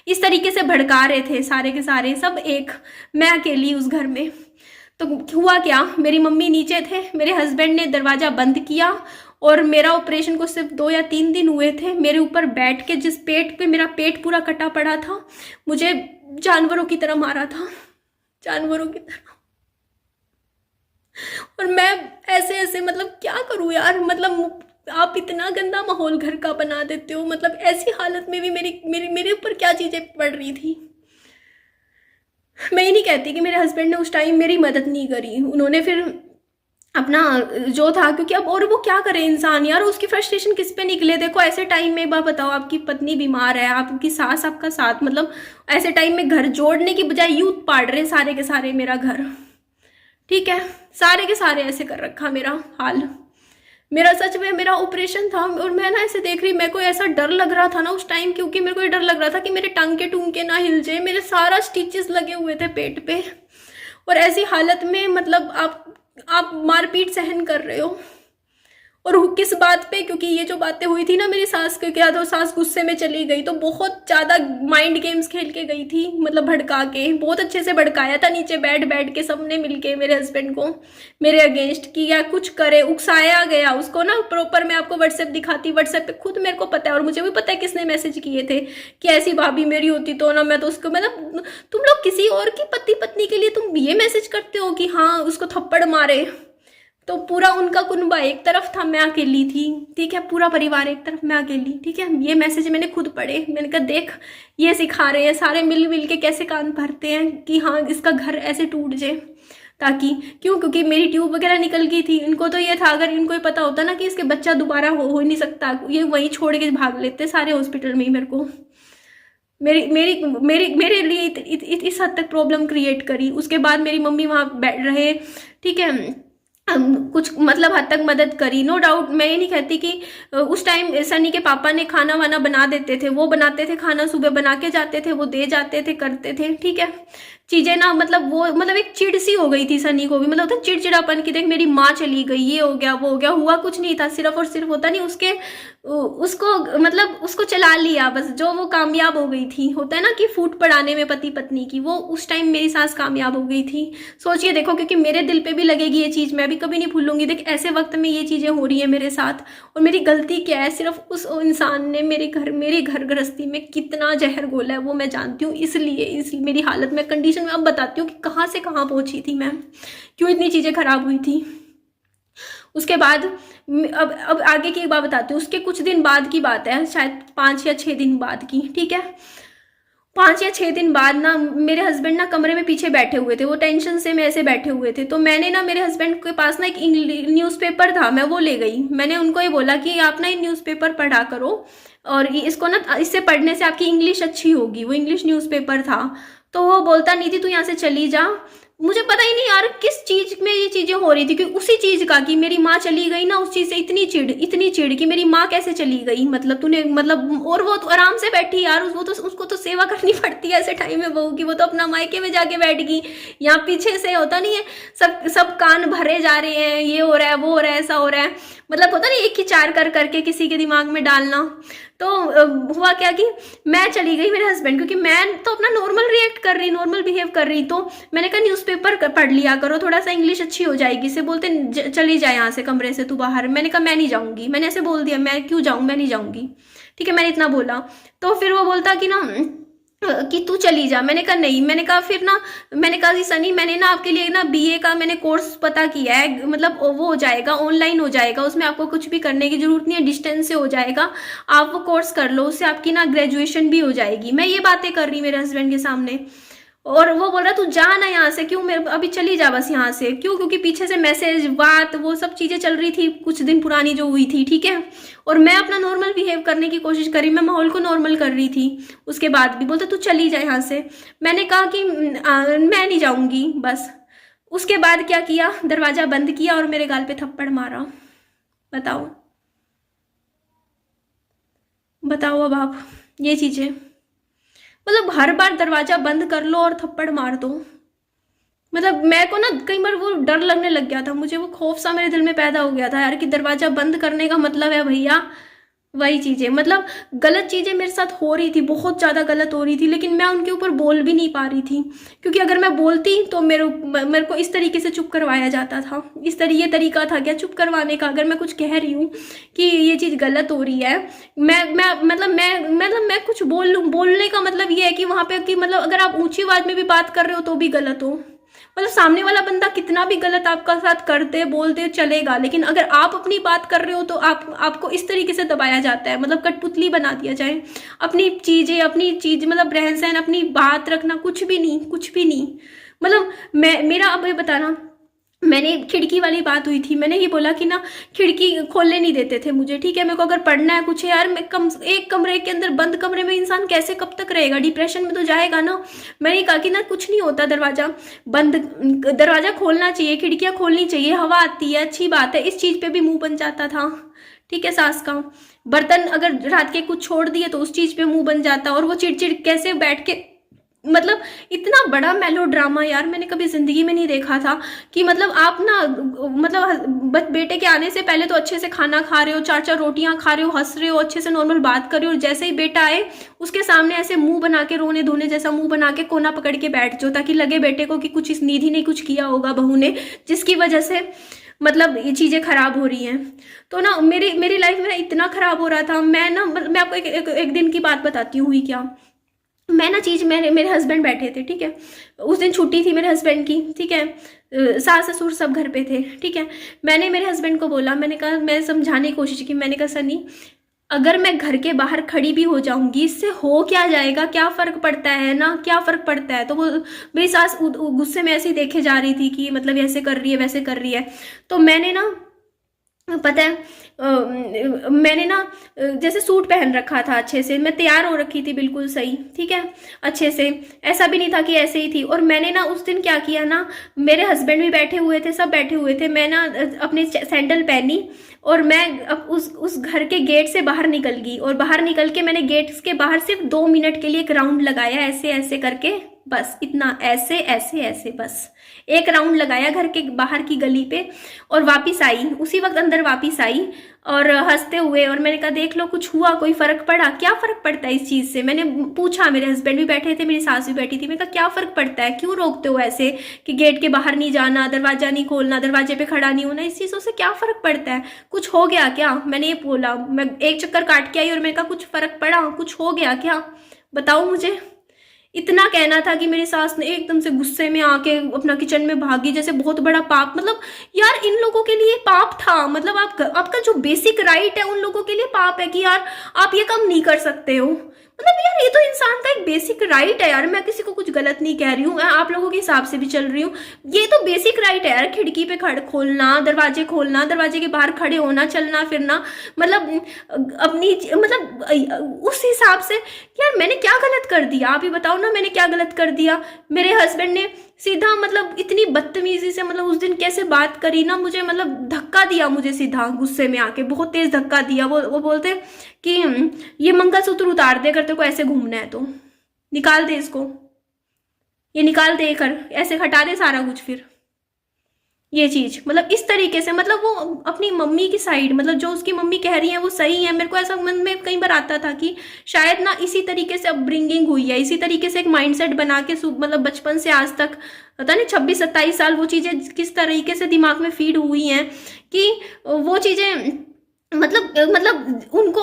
इस तरीके से भड़का रहे थे सारे के सारे, सब एक, मैं अकेली उस घर में। तो हुआ क्या, मेरी मम्मी नीचे थे, मेरे हस्बैंड ने दरवाजा बंद किया, और मेरा ऑपरेशन को सिर्फ 2 या 3 दिन हुए थे, मेरे ऊपर बैठ के, जिस पेट पे मेरा पेट पूरा कटा पड़ा था, मुझे जानवरों की तरह मारा था, जानवरों की तरह। और मैं ऐसे ऐसे मतलब क्या करूं यार, मतलब आप इतना गंदा माहौल घर का बना देते हो, मतलब ऐसी हालत में भी मेरे ऊपर क्या चीजें पड़ रही थी। मैं ये नहीं कहती कि मेरे हस्बैंड ने उस टाइम मेरी मदद नहीं करी, उन्होंने फिर अपना जो था, क्योंकि अब और वो क्या करे इंसान यार, उसकी फ्रस्ट्रेशन किस पे निकले। देखो ऐसे टाइम में एक बार बताओ, आपकी पत्नी बीमार है, आपकी सास आपका साथ, मतलब ऐसे टाइम में घर जोड़ने की बजाय यूं पाड़ रहे सारे के सारे मेरा घर। ठीक है, सारे के सारे ऐसे कर रखा मेरा हाल। मेरा सच में मेरा ऑपरेशन था, और मैं ना ऐसे देख रही, मेरे को ऐसा डर लग रहा था ना उस टाइम, क्योंकि मेरे को ये डर लग रहा था कि मेरे टांके टूंके ना हिल जाए, मेरे सारा स्टिचेस लगे हुए थे पेट पे। और ऐसी हालत में मतलब आप मारपीट सहन कर रहे हो, और किस बात पे, क्योंकि ये जो बातें हुई थी ना मेरी सास के, क्या तो सास गुस्से में चली गई, तो बहुत ज़्यादा माइंड गेम्स खेल के गई थी, मतलब भड़का के, बहुत अच्छे से भड़काया था, नीचे बैठ बैठ के सबने मिलके मेरे हस्बैंड को मेरे अगेंस्ट किया, कुछ करे, उकसाया गया उसको ना प्रॉपर। मैं आपको व्हाट्सएप दिखाती, व्हाट्सएप पे खुद मेरे को पता है, और मुझे भी पता है किसने मैसेज किए थे कि ऐसी भाभी मेरी होती तो ना मैं तो उसको, मतलब तुम लोग किसी और की पति पत्नी के लिए तुम ये मैसेज करते हो कि हाँ उसको थप्पड़ मारे। तो पूरा उनका कुनबा एक तरफ था, मैं अकेली थी। ठीक है, पूरा परिवार एक तरफ, मैं अकेली। ठीक है, ये मैसेज मैंने खुद पढ़े, मैंने कहा देख ये सिखा रहे हैं सारे मिल मिल के कैसे कान भरते हैं कि हाँ इसका घर ऐसे टूट जाए, ताकि क्यों, क्योंकि मेरी ट्यूब वगैरह निकल गई थी। इनको तो ये था, अगर इनको ये पता होता ना कि इसके बच्चा दोबारा हो ही नहीं सकता, ये वहीं छोड़ के भाग लेते सारे हॉस्पिटल में ही। मेरे को मेरी मेरी मेरी मेरे लिए इस हद तक प्रॉब्लम क्रिएट करी। उसके बाद मेरी मम्मी वहाँ बैठ रहे। ठीक है, कुछ मतलब हद तक मदद करी, नो डाउट। मैं ये नहीं कहती कि उस टाइम सनी के पापा ने खाना वाना बना देते थे, वो बनाते थे खाना, सुबह बना के जाते थे, वो दे जाते थे, करते थे। ठीक है, चीजें ना मतलब वो मतलब एक चिड़ सी हो गई थी सनी को भी, मतलब होता चिड़चिड़ापन की, देख मेरी माँ चली गई, ये हो गया वो हो गया, हुआ कुछ नहीं था, सिर्फ और सिर्फ होता नहीं उसके उसको मतलब उसको चला लिया बस, जो वो कामयाब हो गई थी। होता है ना कि फूट पड़ाने में पति पत्नी की, वो उस टाइम मेरी सास कामयाब हो गई थी। सोचिए देखो, क्योंकि मेरे दिल पे भी लगेगी ये चीज़, मैं भी कभी नहीं भूलूंगी। देख ऐसे वक्त में ये चीज़ें हो रही है मेरे साथ, और मेरी गलती क्या है, सिर्फ उस इंसान ने मेरी घर गृहस्थी में कितना जहर घोला है वो मैं जानती हूँ। इसलिए मेरी हालत में कंडीशन में अब बताती हूँ कि कहाँ से कहाँ पहुँची थी मैं, क्यों इतनी चीज़ें खराब हुई थी। उसके बाद अब आगे की एक बात बताती हूँ। उसके कुछ दिन बाद की बात है, शायद 5 या 6 दिन बाद की। ठीक है, 5 या 6 दिन बाद ना मेरे हस्बैंड ना कमरे में पीछे बैठे हुए थे, वो टेंशन से मैं ऐसे बैठे हुए थे। तो मैंने ना मेरे हस्बैंड के पास ना एक न्यूज़पेपर था, मैं वो ले गई। मैंने उनको ये बोला कि आप ना ये न्यूज़पेपर पढ़ा करो, और इसको ना इससे पढ़ने से आपकी इंग्लिश अच्छी होगी। वो इंग्लिश न्यूज़पेपर था। तो वो बोलता नहीं थी तू यहाँ से चली जा। मुझे पता ही नहीं यार किस चीज में ये चीजें हो रही थी, क्योंकि उसी चीज का कि मेरी माँ चली गई ना, उस चीज से इतनी चिढ़ कि मेरी माँ कैसे चली गई, मतलब तूने मतलब, और वो तो आराम से बैठी यार, वो तो उसको तो सेवा करनी पड़ती है ऐसे टाइम में बहू की। वो तो अपना मायके में जाके बैठ गई, यहाँ पीछे से होता नहीं है, सब कान भरे जा रहे हैं, ये हो रहा है वो हो रहा है ऐसा हो रहा है, मतलब होता नहीं एक ही चार कर करके किसी के दिमाग में डालना। तो हुआ क्या कि मैं चली गई मेरे हस्बैंड, क्योंकि मैं तो अपना नॉर्मल रिएक्ट कर रही, नॉर्मल बिहेव कर रही। तो मैंने कहा न्यूज़पेपर पढ़ लिया करो, थोड़ा सा इंग्लिश अच्छी हो जाएगी। से बोलते चली जाए यहाँ से कमरे से तू बाहर। मैंने कहा मैं नहीं जाऊँगी, मैंने ऐसे बोल दिया, मैं क्यों जाऊँ, मैं नहीं जाऊँगी। ठीक है, मैंने इतना बोला। तो फिर वो बोलता कि ना कि तू चली जा। मैंने कहा नहीं, मैंने कहा फिर ना, मैंने कहा सनी मैंने ना आपके लिए ना बीए का मैंने कोर्स पता किया है, मतलब वो हो जाएगा, ऑनलाइन हो जाएगा, उसमें आपको कुछ भी करने की जरूरत नहीं है, डिस्टेंस से हो जाएगा, आप वो कोर्स कर लो, उससे आपकी ना ग्रेजुएशन भी हो जाएगी। मैं ये बातें कर रही मेरे हस्बैंड के सामने, और वो बोल रहा तू जा ना यहाँ से, क्यों मेरे अभी चली जा बस यहाँ से, क्यों, क्योंकि पीछे से मैसेज बात वो सब चीजें चल रही थी कुछ दिन पुरानी जो हुई थी। ठीक है, और मैं अपना नॉर्मल बिहेव करने की कोशिश करी, मैं माहौल को नॉर्मल कर रही थी। उसके बाद भी बोलते तू चली जा यहाँ से। मैंने कहा कि मैं नहीं जाऊंगी बस। उसके बाद क्या किया, दरवाजा बंद किया और मेरे गाल पे थप्पड़ मारा। बताओ बताओ अब आप ये चीजें, मतलब हर बार दरवाजा बंद कर लो और थप्पड़ मार दो। मतलब मैं को ना कई बार वो डर लगने लग गया था, मुझे वो खौफ सा मेरे दिल में पैदा हो गया था यार कि दरवाजा बंद करने का मतलब है भैया वही चीजें, मतलब गलत चीजें मेरे साथ हो रही थी, बहुत ज्यादा गलत हो रही थी, लेकिन मैं उनके ऊपर बोल भी नहीं पा रही थी, क्योंकि अगर मैं बोलती तो मेरे को इस तरीके से चुप करवाया जाता था। ये तरीका था क्या चुप करवाने का? अगर मैं कुछ कह रही हूँ कि ये चीज गलत हो रही है, मैं कुछ बोलने का मतलब ये है कि वहां पे कि मतलब अगर आप ऊंची आवाज में भी बात कर रहे हो तो भी गलत हो। मतलब सामने वाला बंदा कितना भी गलत आपका साथ करते बोलते चलेगा, लेकिन अगर आप अपनी बात कर रहे हो तो आपको इस तरीके से दबाया जाता है, मतलब कठपुतली बना दिया जाए। अपनी चीज मतलब रहन सहन, अपनी बात रखना, कुछ भी नहीं, कुछ भी नहीं। मतलब मेरा अब ये बताना, मैंने खिड़की वाली बात हुई थी, मैंने ही बोला कि ना खिड़की खोलने नहीं देते थे मुझे, ठीक है, मेरे को अगर पढ़ना है कुछ है यार, मैं एक कमरे के अंदर बंद कमरे में इंसान कैसे कब तक रहेगा, डिप्रेशन में तो जाएगा ना। मैंने कहा कि ना कुछ नहीं होता, दरवाजा खोलना चाहिए, खिड़कियां खोलनी चाहिए, हवा आती है, अच्छी बात है। इस चीज पे भी मुंह बन जाता था, ठीक है। सास का बर्तन अगर रात के कुछ छोड़ दिए तो उस चीज पे मुंह बन जाता, और वो चिड़चिड़ कैसे बैठ के, मतलब इतना बड़ा मेलो ड्रामा यार मैंने कभी जिंदगी में नहीं देखा था। कि मतलब आप ना मतलब बेटे के आने से पहले तो अच्छे से खाना खा रहे हो, चार चार रोटियां खा रहे हो, हंस रहे हो, अच्छे से नॉर्मल बात कर रहे हो, और जैसे ही बेटा आए उसके सामने ऐसे मुंह बना के, रोने धोने जैसा मुंह बना के कोना पकड़ के बैठ जाओ, ताकि लगे बेटे को कि कुछ इस निधि ने कुछ किया होगा बहू ने, जिसकी वजह से मतलब ये चीजें खराब हो रही हैं। तो ना मेरी लाइफ में ना इतना खराब हो रहा था। मैं आपको एक दिन की बात बताती हूँ हुई क्या। मैं ना चीज मेरे हस्बैंड बैठे थे, ठीक है, उस दिन छुट्टी थी मेरे हस्बैंड की, ठीक है, सास ससुर सब घर पे थे, ठीक है। मैंने मेरे हस्बैंड को बोला, मैंने कहा, मैं समझाने की कोशिश की, मैंने कहा सनी अगर मैं घर के बाहर खड़ी भी हो जाऊंगी इससे हो क्या जाएगा, क्या फर्क पड़ता है ना, क्या फर्क पड़ता है। तो वो मेरी सास गुस्से में ऐसे ही देखे जा रही थी कि मतलब ऐसे कर रही है वैसे कर रही है। तो मैंने ना पता है मैंने ना जैसे सूट पहन रखा था, अच्छे से मैं तैयार हो रखी थी बिल्कुल सही, ठीक है, अच्छे से, ऐसा भी नहीं था कि ऐसे ही थी। और मैंने ना उस दिन क्या किया ना, मेरे हस्बैंड भी बैठे हुए थे, सब बैठे हुए थे, मैं ना अपने सैंडल पहनी और मैं अब उस घर के गेट से बाहर निकल गई, और बाहर निकल के मैंने गेट के बाहर सिर्फ 2 मिनट के लिए एक राउंड लगाया, ऐसे ऐसे करके, बस इतना, ऐसे ऐसे ऐसे, बस एक राउंड लगाया घर के बाहर की गली पे, और वापिस आई, उसी वक्त अंदर वापिस आई और हंसते हुए। और मैंने कहा देख लो कुछ हुआ, कोई फर्क पड़ा? क्या फर्क पड़ता है इस चीज से? मैंने पूछा, मेरे हस्बैंड भी बैठे थे, मेरी सास भी बैठी थी, मैंने कहा क्या फर्क पड़ता है, क्यों रोकते हो ऐसे कि गेट के बाहर नहीं जाना, दरवाजा नहीं खोलना, दरवाजे पे खड़ा नहीं होना, इस चीजों से क्या फर्क पड़ता है? कुछ हो गया क्या? मैंने ये बोला, मैं एक चक्कर काट के आई और मैंने कहा कुछ फर्क पड़ा, कुछ हो गया क्या, बताओ मुझे। इतना कहना था कि मेरी सास ने एकदम से गुस्से में आके अपना किचन में भागी, जैसे बहुत बड़ा पाप, मतलब यार इन लोगों के लिए पाप था, मतलब आपका जो बेसिक राइट है उन लोगों के लिए पाप है कि यार आप ये काम नहीं कर सकते हो। मतलब यार ये तो इंसान का एक बेसिक राइट है यार, मैं किसी को कुछ गलत नहीं कह रही हूँ, मैं आप लोगों के हिसाब से भी चल रही हूँ, ये तो बेसिक राइट है यार, खिड़की पे खोलना, दरवाजे खोलना, दरवाजे के बाहर खड़े होना, चलना फिरना, मतलब अपनी मतलब उस हिसाब से। यार मैंने क्या गलत कर दिया, आप ही बताओ ना, मैंने क्या गलत कर दिया? मेरे हस्बैंड ने सीधा मतलब इतनी बदतमीजी से मतलब उस दिन कैसे बात करी ना मुझे, मतलब धक्का दिया मुझे सीधा गुस्से में आके, बहुत तेज धक्का दिया। वो बोलते कि ये मंगलसूत्र उतार दे, अगर तेरे को ऐसे घूमना है तो निकाल दे इसको, ये निकाल दे कर, ऐसे हटा दे सारा कुछ। फिर ये चीज मतलब इस तरीके से, मतलब वो अपनी मम्मी की साइड, मतलब जो उसकी मम्मी कह रही है वो सही है। मेरे को ऐसा मन में कई बार आता था कि शायद ना इसी तरीके से अपब्रिंगिंग हुई है, इसी तरीके से एक माइंडसेट बना के मतलब बचपन से आज तक पता नहीं 26-27 साल वो चीजें किस तरीके से दिमाग में फीड हुई हैं कि वो चीजें मतलब उनको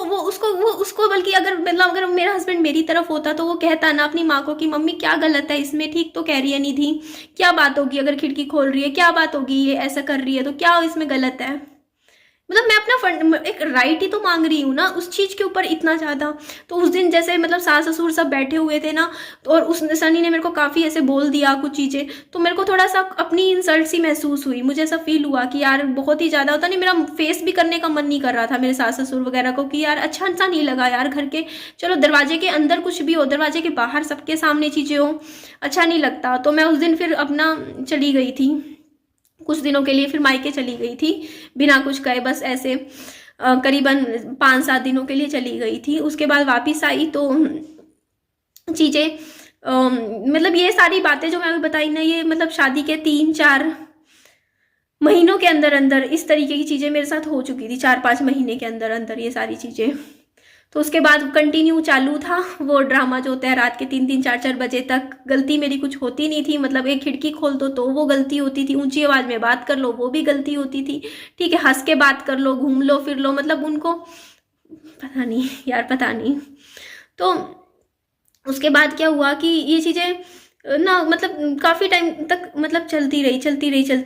उसको बल्कि अगर मेरा हस्बैंड मेरी तरफ होता तो वो कहता ना अपनी माँ को कि मम्मी क्या गलत है इसमें, ठीक तो कह रही है निधि, क्या बात होगी अगर खिड़की खोल रही है, क्या बात होगी ये ऐसा कर रही है तो क्या इसमें गलत है। मतलब मैं अपना एक राइट ही तो मांग रही हूँ ना, उस चीज के ऊपर इतना ज्यादा। तो उस दिन जैसे मतलब सास ससुर सब बैठे हुए थे ना, तो और उस सनी ने मेरे को काफी ऐसे बोल दिया कुछ चीजें, तो मेरे को थोड़ा सा अपनी इंसल्ट सी महसूस हुई, मुझे ऐसा फील हुआ कि यार बहुत ही ज्यादा होता नहीं, मेरा फेस भी करने का मन नहीं कर रहा था मेरे सास ससुर वगैरह को कि यार अच्छा सा नहीं लगा यार, घर के चलो दरवाजे के अंदर कुछ भी हो, दरवाजे के बाहर सबके सामने चीजें हो, अच्छा नहीं लगता। तो मैं उस दिन फिर अपना चली गई थी कुछ दिनों के लिए, फिर मायके चली गई थी बिना कुछ कहे, बस ऐसे करीबन 5-7 दिनों के लिए चली गई थी। उसके बाद वापस आई तो चीज़ें, मतलब ये सारी बातें जो मैं अभी बताई ना, ये मतलब शादी के 3-4 महीनों के अंदर अंदर इस तरीके की चीज़ें मेरे साथ हो चुकी थी, 4-5 महीने के अंदर अंदर ये सारी चीज़ें। तो उसके बाद कंटिन्यू चालू था वो ड्रामा जो होता है रात के 3-3 4-4 बजे तक। गलती मेरी कुछ होती नहीं थी, मतलब एक खिड़की खोल दो तो वो गलती होती थी, ऊंची आवाज़ में बात कर लो वो भी गलती होती थी, ठीक है, हंस के बात कर लो, घूम लो फिर लो, मतलब उनको पता नहीं यार, पता नहीं। तो उसके बाद क्या हुआ कि ये चीज़ें ना मतलब काफ़ी टाइम तक मतलब चलती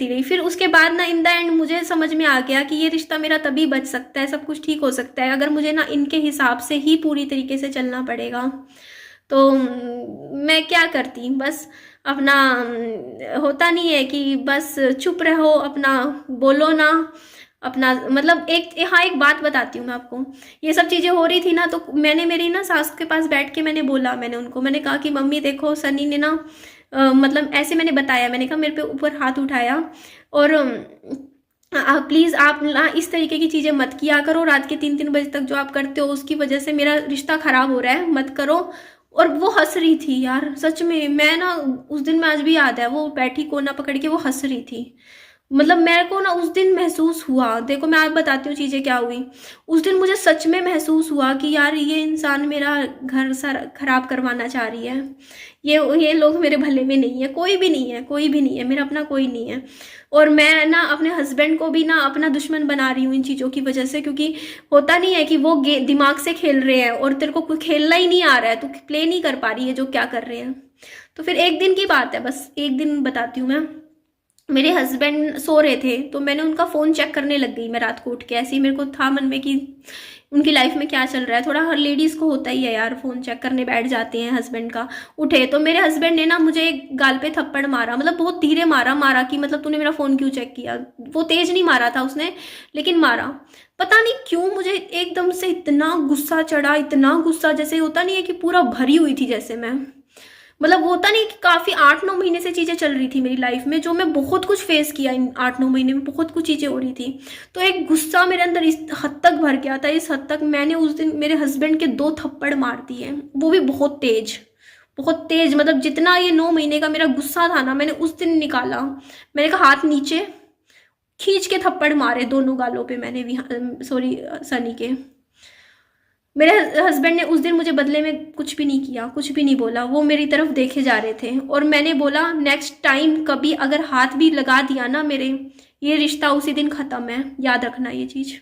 रही। फिर उसके बाद ना इन द एंड मुझे समझ में आ गया कि ये रिश्ता मेरा तभी बच सकता है, सब कुछ ठीक हो सकता है अगर मुझे ना इनके हिसाब से ही पूरी तरीके से चलना पड़ेगा। तो मैं क्या करती, बस अपना होता नहीं है कि बस चुप रहो, अपना बोलो ना, अपना मतलब एक, हाँ एक बात बताती हूँ मैं आपको। ये सब चीज़ें हो रही थी ना, तो मैंने मेरी ना सास के पास बैठ के मैंने बोला, मैंने कहा कि मम्मी देखो सनी ने ना मतलब ऐसे मैंने बताया, मैंने कहा मेरे पे ऊपर हाथ उठाया, और प्लीज़ आप ना इस तरीके की चीज़ें मत किया करो, रात के 3-3 बजे तक जो आप करते हो उसकी वजह से मेरा रिश्ता ख़राब हो रहा है, मत करो। और वो हंस रही थी यार, सच में मैं ना उस दिन में आज भी याद है, वो बैठी कोना पकड़ के वो हंस रही थी। मतलब मेरे को ना उस दिन महसूस हुआ, देखो मैं आप बताती हूँ चीज़ें क्या हुई। उस दिन मुझे सच में महसूस हुआ कि यार ये इंसान मेरा घर सारा खराब करवाना चाह रही है, ये लोग मेरे भले में नहीं है, कोई भी नहीं है, कोई भी नहीं है, मेरा अपना कोई नहीं है। और मैं ना अपने हस्बैंड को भी ना अपना दुश्मन बना रही हूँ इन चीज़ों की वजह से, क्योंकि होता नहीं है कि वो दिमाग से खेल रहे हैं और तेरे को कोई खेलना ही नहीं आ रहा है, तो प्ले नहीं कर पा रही है जो क्या कर रहे हैं। तो फिर एक दिन की बात है, बस एक दिन बताती हूँ मैं। मेरे हस्बैंड सो रहे थे तो मैंने उनका फ़ोन चेक करने लग गई, मैं रात को उठ के ऐसे ही मेरे को था मन में कि उनकी लाइफ में क्या चल रहा है, थोड़ा हर लेडीज़ को होता ही है यार, फ़ोन चेक करने बैठ जाते हैं हस्बैंड का। उठे तो मेरे हस्बैंड ने ना मुझे एक गाल पे थप्पड़ मारा, मतलब बहुत धीरे मारा कि मतलब तूने मेरा फ़ोन क्यों चेक किया। वो तेज़ नहीं मारा था उसने, लेकिन मारा। पता नहीं क्यों मुझे एकदम से इतना गुस्सा चढ़ा, इतना गुस्सा, जैसे होता नहीं है कि पूरा भरी हुई थी जैसे मैं, मतलब वो होता नहीं कि काफ़ी 8-9 महीने से चीज़ें चल रही थी मेरी लाइफ में, जो मैं बहुत कुछ फेस किया इन 8-9 महीने में, बहुत कुछ चीज़ें हो रही थी। तो एक गुस्सा मेरे अंदर इस हद तक भर गया था, इस हद तक मैंने उस दिन मेरे हस्बैंड के 2 थप्पड़ मार दिए, वो भी बहुत तेज, बहुत तेज। मतलब जितना ये 9 महीने का मेरा गुस्सा था ना, मैंने उस दिन निकाला। मैंने कहा हाथ नीचे, खींच के थप्पड़ मारे दोनों गालों पे मैंने भी, सॉरी सनी के। मेरे हस्बैंड ने उस दिन मुझे बदले में कुछ भी नहीं किया, कुछ भी नहीं बोला, वो मेरी तरफ देखे जा रहे थे। और मैंने बोला नेक्स्ट टाइम कभी अगर हाथ भी लगा दिया ना मेरे, ये रिश्ता उसी दिन ख़त्म है, याद रखना ये चीज़।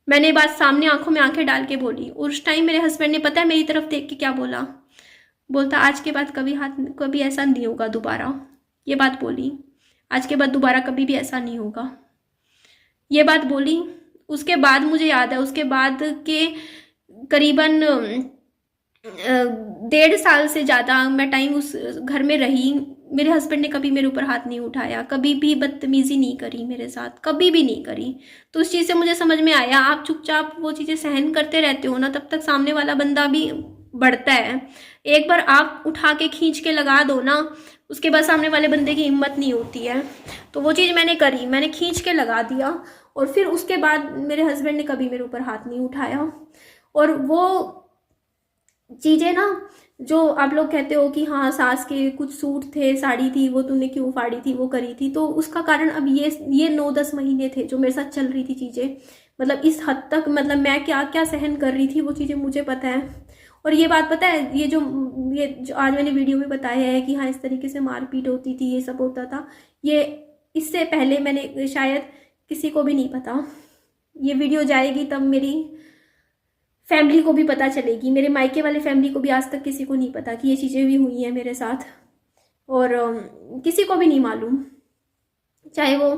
मैंने बात सामने आंखों में आंखें डाल के बोली, और उस टाइम मेरे हस्बैंड ने पता है मेरी तरफ देख के क्या बोला, बोलता आज के बाद कभी ऐसा नहीं होगा दोबारा। ये बात बोली, आज के बाद दोबारा कभी भी ऐसा नहीं होगा, ये बात बोली। उसके बाद मुझे याद है, उसके बाद के करीबन 1.5 साल से ज़्यादा मैं टाइम उस घर में रही। मेरे हस्बैंड ने कभी मेरे ऊपर हाथ नहीं उठाया, कभी भी बदतमीज़ी नहीं करी मेरे साथ, कभी भी नहीं करी। तो उस चीज़ से मुझे समझ में आया, आप चुपचाप वो चीज़ें सहन करते रहते हो ना, तब तक सामने वाला बंदा भी बढ़ता है। एक बार आप उठा के खींच के लगा दो ना, उसके बाद सामने वाले बंदे की हिम्मत नहीं होती है। तो वो चीज़ मैंने करी, मैंने खींच के लगा दिया, और फिर उसके बाद मेरे हस्बैंड ने कभी मेरे ऊपर हाथ नहीं उठाया। और वो चीज़ें ना, जो आप लोग कहते हो कि हाँ सास के कुछ सूट थे, साड़ी थी, वो तूने क्यों फाड़ी थी, वो करी थी, तो उसका कारण अब ये 9-10 महीने थे जो मेरे साथ चल रही थी चीज़ें। मतलब इस हद तक, मतलब मैं क्या क्या सहन कर रही थी वो चीज़ें मुझे पता है। और ये बात पता है, ये जो आज मैंने वीडियो में बताया है कि हाँ इस तरीके से मारपीट होती थी, ये सब होता था, ये इससे पहले मैंने शायद किसी को भी नहीं पता। ये वीडियो जाएगी तब मेरी फैमिली को भी पता चलेगी, मेरे मायके वाले फैमिली को भी आज तक किसी को नहीं पता कि ये चीज़ें भी हुई हैं मेरे साथ, और किसी को भी नहीं मालूम, चाहे वो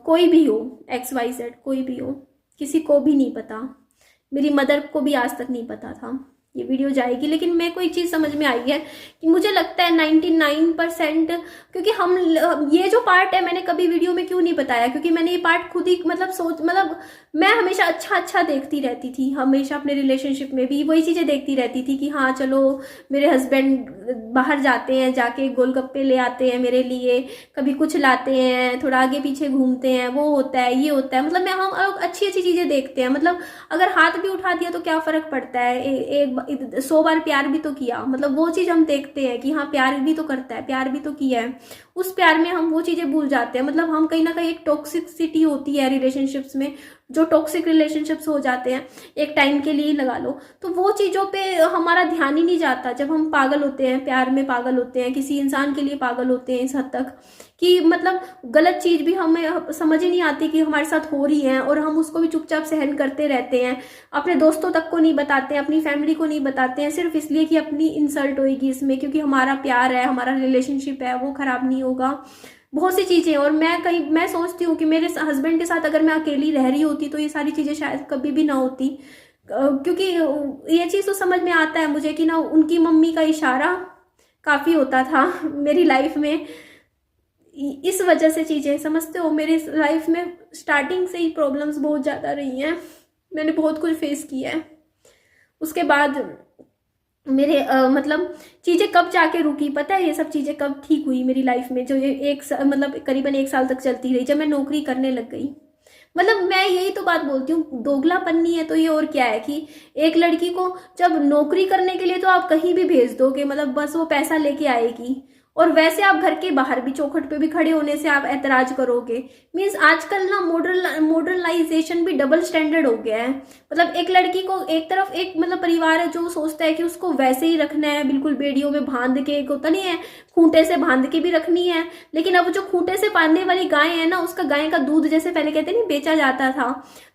कोई भी हो, XYZ कोई भी हो, किसी को भी नहीं पता। मेरी मदर को भी आज तक नहीं पता था। ये वीडियो जाएगी, लेकिन मेरे को एक चीज़ समझ में आई है कि मुझे लगता है 99%, क्योंकि ये जो पार्ट है मैंने कभी वीडियो में क्यों नहीं बताया, क्योंकि मैंने ये पार्ट खुद ही मतलब मैं हमेशा अच्छा अच्छा देखती रहती थी, हमेशा अपने रिलेशनशिप में भी वही चीज़ें देखती रहती थी कि हाँ चलो मेरे हस्बैंड बाहर जाते हैं, जाके गोलगप्पे ले आते हैं मेरे लिए, कभी कुछ लाते हैं, थोड़ा आगे पीछे घूमते हैं, वो होता है ये होता है, मतलब मैं हम लोग अच्छी अच्छी चीज़ें देखते हैं। मतलब अगर हाथ भी उठा दिया तो क्या फ़र्क पड़ता है, एक 100 बार प्यार भी तो किया, मतलब वो चीज़ हम देखते हैं कि हाँ प्यार भी तो करता है, प्यार भी तो किया है। उस प्यार में हम वो चीज़ें भूल जाते हैं। मतलब हम कहीं ना कहीं, एक टॉक्सिसिटी होती है रिलेशनशिप्स में, जो टॉक्सिक रिलेशनशिप्स हो जाते हैं एक टाइम के लिए ही लगा लो, तो वो चीज़ों पे हमारा ध्यान ही नहीं जाता। जब हम पागल होते हैं, प्यार में पागल होते हैं, किसी इंसान के लिए पागल होते हैं इस हद तक कि मतलब गलत चीज़ भी हमें समझ ही नहीं आती कि हमारे साथ हो रही है, और हम उसको भी चुपचाप सहन करते रहते हैं। अपने दोस्तों तक को नहीं बताते हैं, अपनी फैमिली को नहीं बताते हैं, सिर्फ इसलिए कि अपनी इंसल्ट होएगी इसमें, क्योंकि हमारा प्यार है, हमारा रिलेशनशिप है, वो खराब नहीं होगा। बहुत सी चीज़ें। और मैं सोचती हूँ कि मेरे हस्बैंड के साथ अगर मैं अकेली रह रही होती तो ये सारी चीज़ें शायद कभी भी ना होती। क्योंकि ये चीज़ तो समझ में आता है मुझे कि ना उनकी मम्मी का इशारा काफ़ी होता था मेरी लाइफ में। इस वजह से चीज़ें, समझते हो, मेरी लाइफ में स्टार्टिंग से ही प्रॉब्लम्स बहुत ज़्यादा रही हैं, मैंने बहुत कुछ फेस किया है। उसके बाद मेरे मतलब चीज़ें कब जाके रुकी पता है, ये सब चीज़ें कब ठीक हुई मेरी लाइफ में, जो ये मतलब करीबन 1 साल तक चलती रही, जब मैं नौकरी करने लग गई। मतलब मैं यही तो बात बोलती हूँ, दोगलापन नहीं है तो ये और क्या है कि एक लड़की को जब नौकरी करने के लिए तो आप कहीं भी भेज दोगे, मतलब बस वो पैसा लेके आएगी, और वैसे आप घर के बाहर भी चौखट पे भी खड़े होने से आप ऐतराज करोगे। मीन्स आजकल ना मॉडर्नाइजेशन भी डबल स्टैंडर्ड हो गया है। मतलब एक लड़की को एक तरफ एक मतलब परिवार है जो सोचता है कि उसको वैसे ही रखना है, बिल्कुल बेड़ियों में बांध के, एक होता नहीं है खूंटे से बांध के भी रखनी है, लेकिन अब जो खूंटे से बांधने वाली गाय है ना, उसका गाय का दूध जैसे पहले कहते नहीं बेचा जाता था,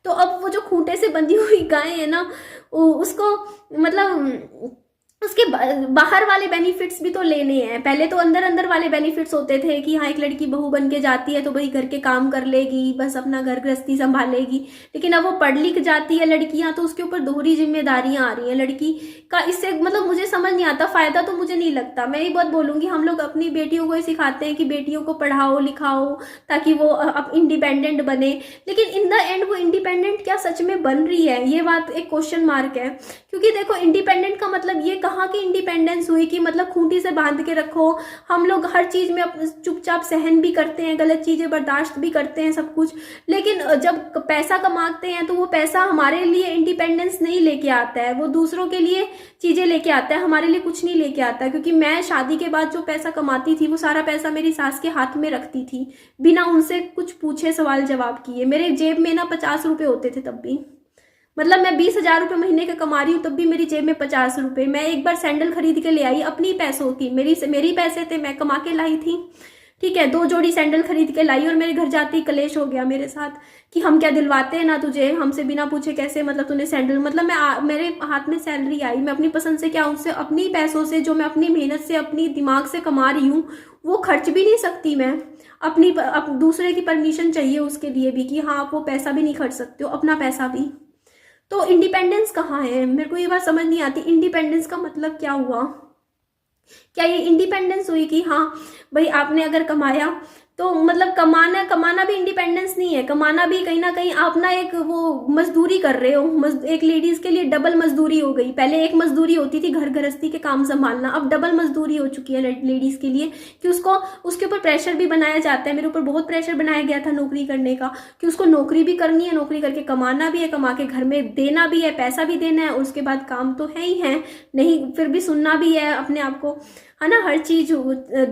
तो अब वो जो खूंटे से बंधी हुई गाय है ना, उसको मतलब उसके बाहर वाले बेनिफिट्स भी तो लेने हैं। पहले तो अंदर अंदर वाले बेनिफिट्स होते थे कि हाँ एक लड़की बहू बन के जाती है तो भाई घर के काम कर लेगी, बस अपना घर गृहस्थी संभालेगी, लेकिन अब वो पढ़ लिख जाती है लड़कियां तो उसके ऊपर दोहरी जिम्मेदारियां आ रही हैं लड़की का। इससे मतलब मुझे समझ नहीं आता, फायदा तो मुझे नहीं लगता। मैं ये बहुत बोलूंगी, हम लोग अपनी बेटियों को ही सिखाते हैं कि बेटियों को पढ़ाओ लिखाओ ताकि वो अब इंडिपेंडेंट बने, लेकिन इन द एंड वो इंडिपेंडेंट क्या सच में बन रही है, ये बात एक क्वेश्चन मार्क है। क्योंकि देखो इंडिपेंडेंट का मतलब ये कहाँ की इंडिपेंडेंस हुई कि मतलब खूंटी से बांध के रखो। हम लोग हर चीज में चुपचाप सहन भी करते हैं, गलत चीजें बर्दाश्त भी करते हैं, सब कुछ, लेकिन जब पैसा कमाते हैं तो वो पैसा हमारे लिए इंडिपेंडेंस नहीं लेके आता है, वो दूसरों के लिए चीजें लेके आता है, हमारे लिए कुछ नहीं लेके आता है। क्योंकि मैं शादी के बाद जो पैसा कमाती थी वो सारा पैसा मेरी सास के हाथ में रखती थी, बिना उनसे कुछ पूछे सवाल जवाब किए। मेरे जेब में ना 50 रुपए होते थे तब भी, मतलब मैं 20,000 रुपये महीने का कमा रही हूँ तब भी मेरी जेब में 50 रुपए। मैं एक बार सैंडल खरीद के ले आई अपनी पैसों की, मेरी पैसे थे, मैं कमा के लाई थी, ठीक है, 2 जोड़ी सैंडल खरीद के लाई, और मेरे घर जाते ही कलेश हो गया मेरे साथ कि हम क्या दिलवाते हैं ना तुझे, हमसे बिना पूछे कैसे मतलब तूने सैंडल, मतलब मेरे हाथ में सैलरी आई, मैं अपनी पसंद से क्या उससे अपनी पैसों से जो मैं अपनी मेहनत से अपनी दिमाग से कमा रही हूँ वो खर्च भी नहीं सकती मैं दूसरे की परमिशन चाहिए उसके लिए भी कि हाँ आप वो पैसा भी नहीं खर्च सकते हो, अपना पैसा भी। तो इंडिपेंडेंस कहाँ है, मेरे को ये बात समझ नहीं आती। इंडिपेंडेंस का मतलब क्या हुआ? क्या ये इंडिपेंडेंस हुई कि हाँ भाई आपने अगर कमाया तो मतलब कमाना भी इंडिपेंडेंस नहीं है। कमाना भी कहीं ना कहीं आप ना एक वो मजदूरी कर रहे हो, एक लेडीज के लिए डबल मजदूरी हो गई। पहले एक मजदूरी होती थी घर गृहस्थी के काम संभालना, अब डबल मजदूरी हो चुकी है लेडीज के लिए कि उसको उसके ऊपर प्रेशर भी बनाया जाता है। मेरे ऊपर बहुत प्रेशर बनाया गया था नौकरी करने का कि उसको नौकरी भी करनी है, नौकरी करके कमाना भी है, कमा के घर में देना भी है, पैसा भी देना है, और उसके बाद काम तो है ही है नहीं, फिर भी सुनना भी है अपने आप को, है ना। हर चीज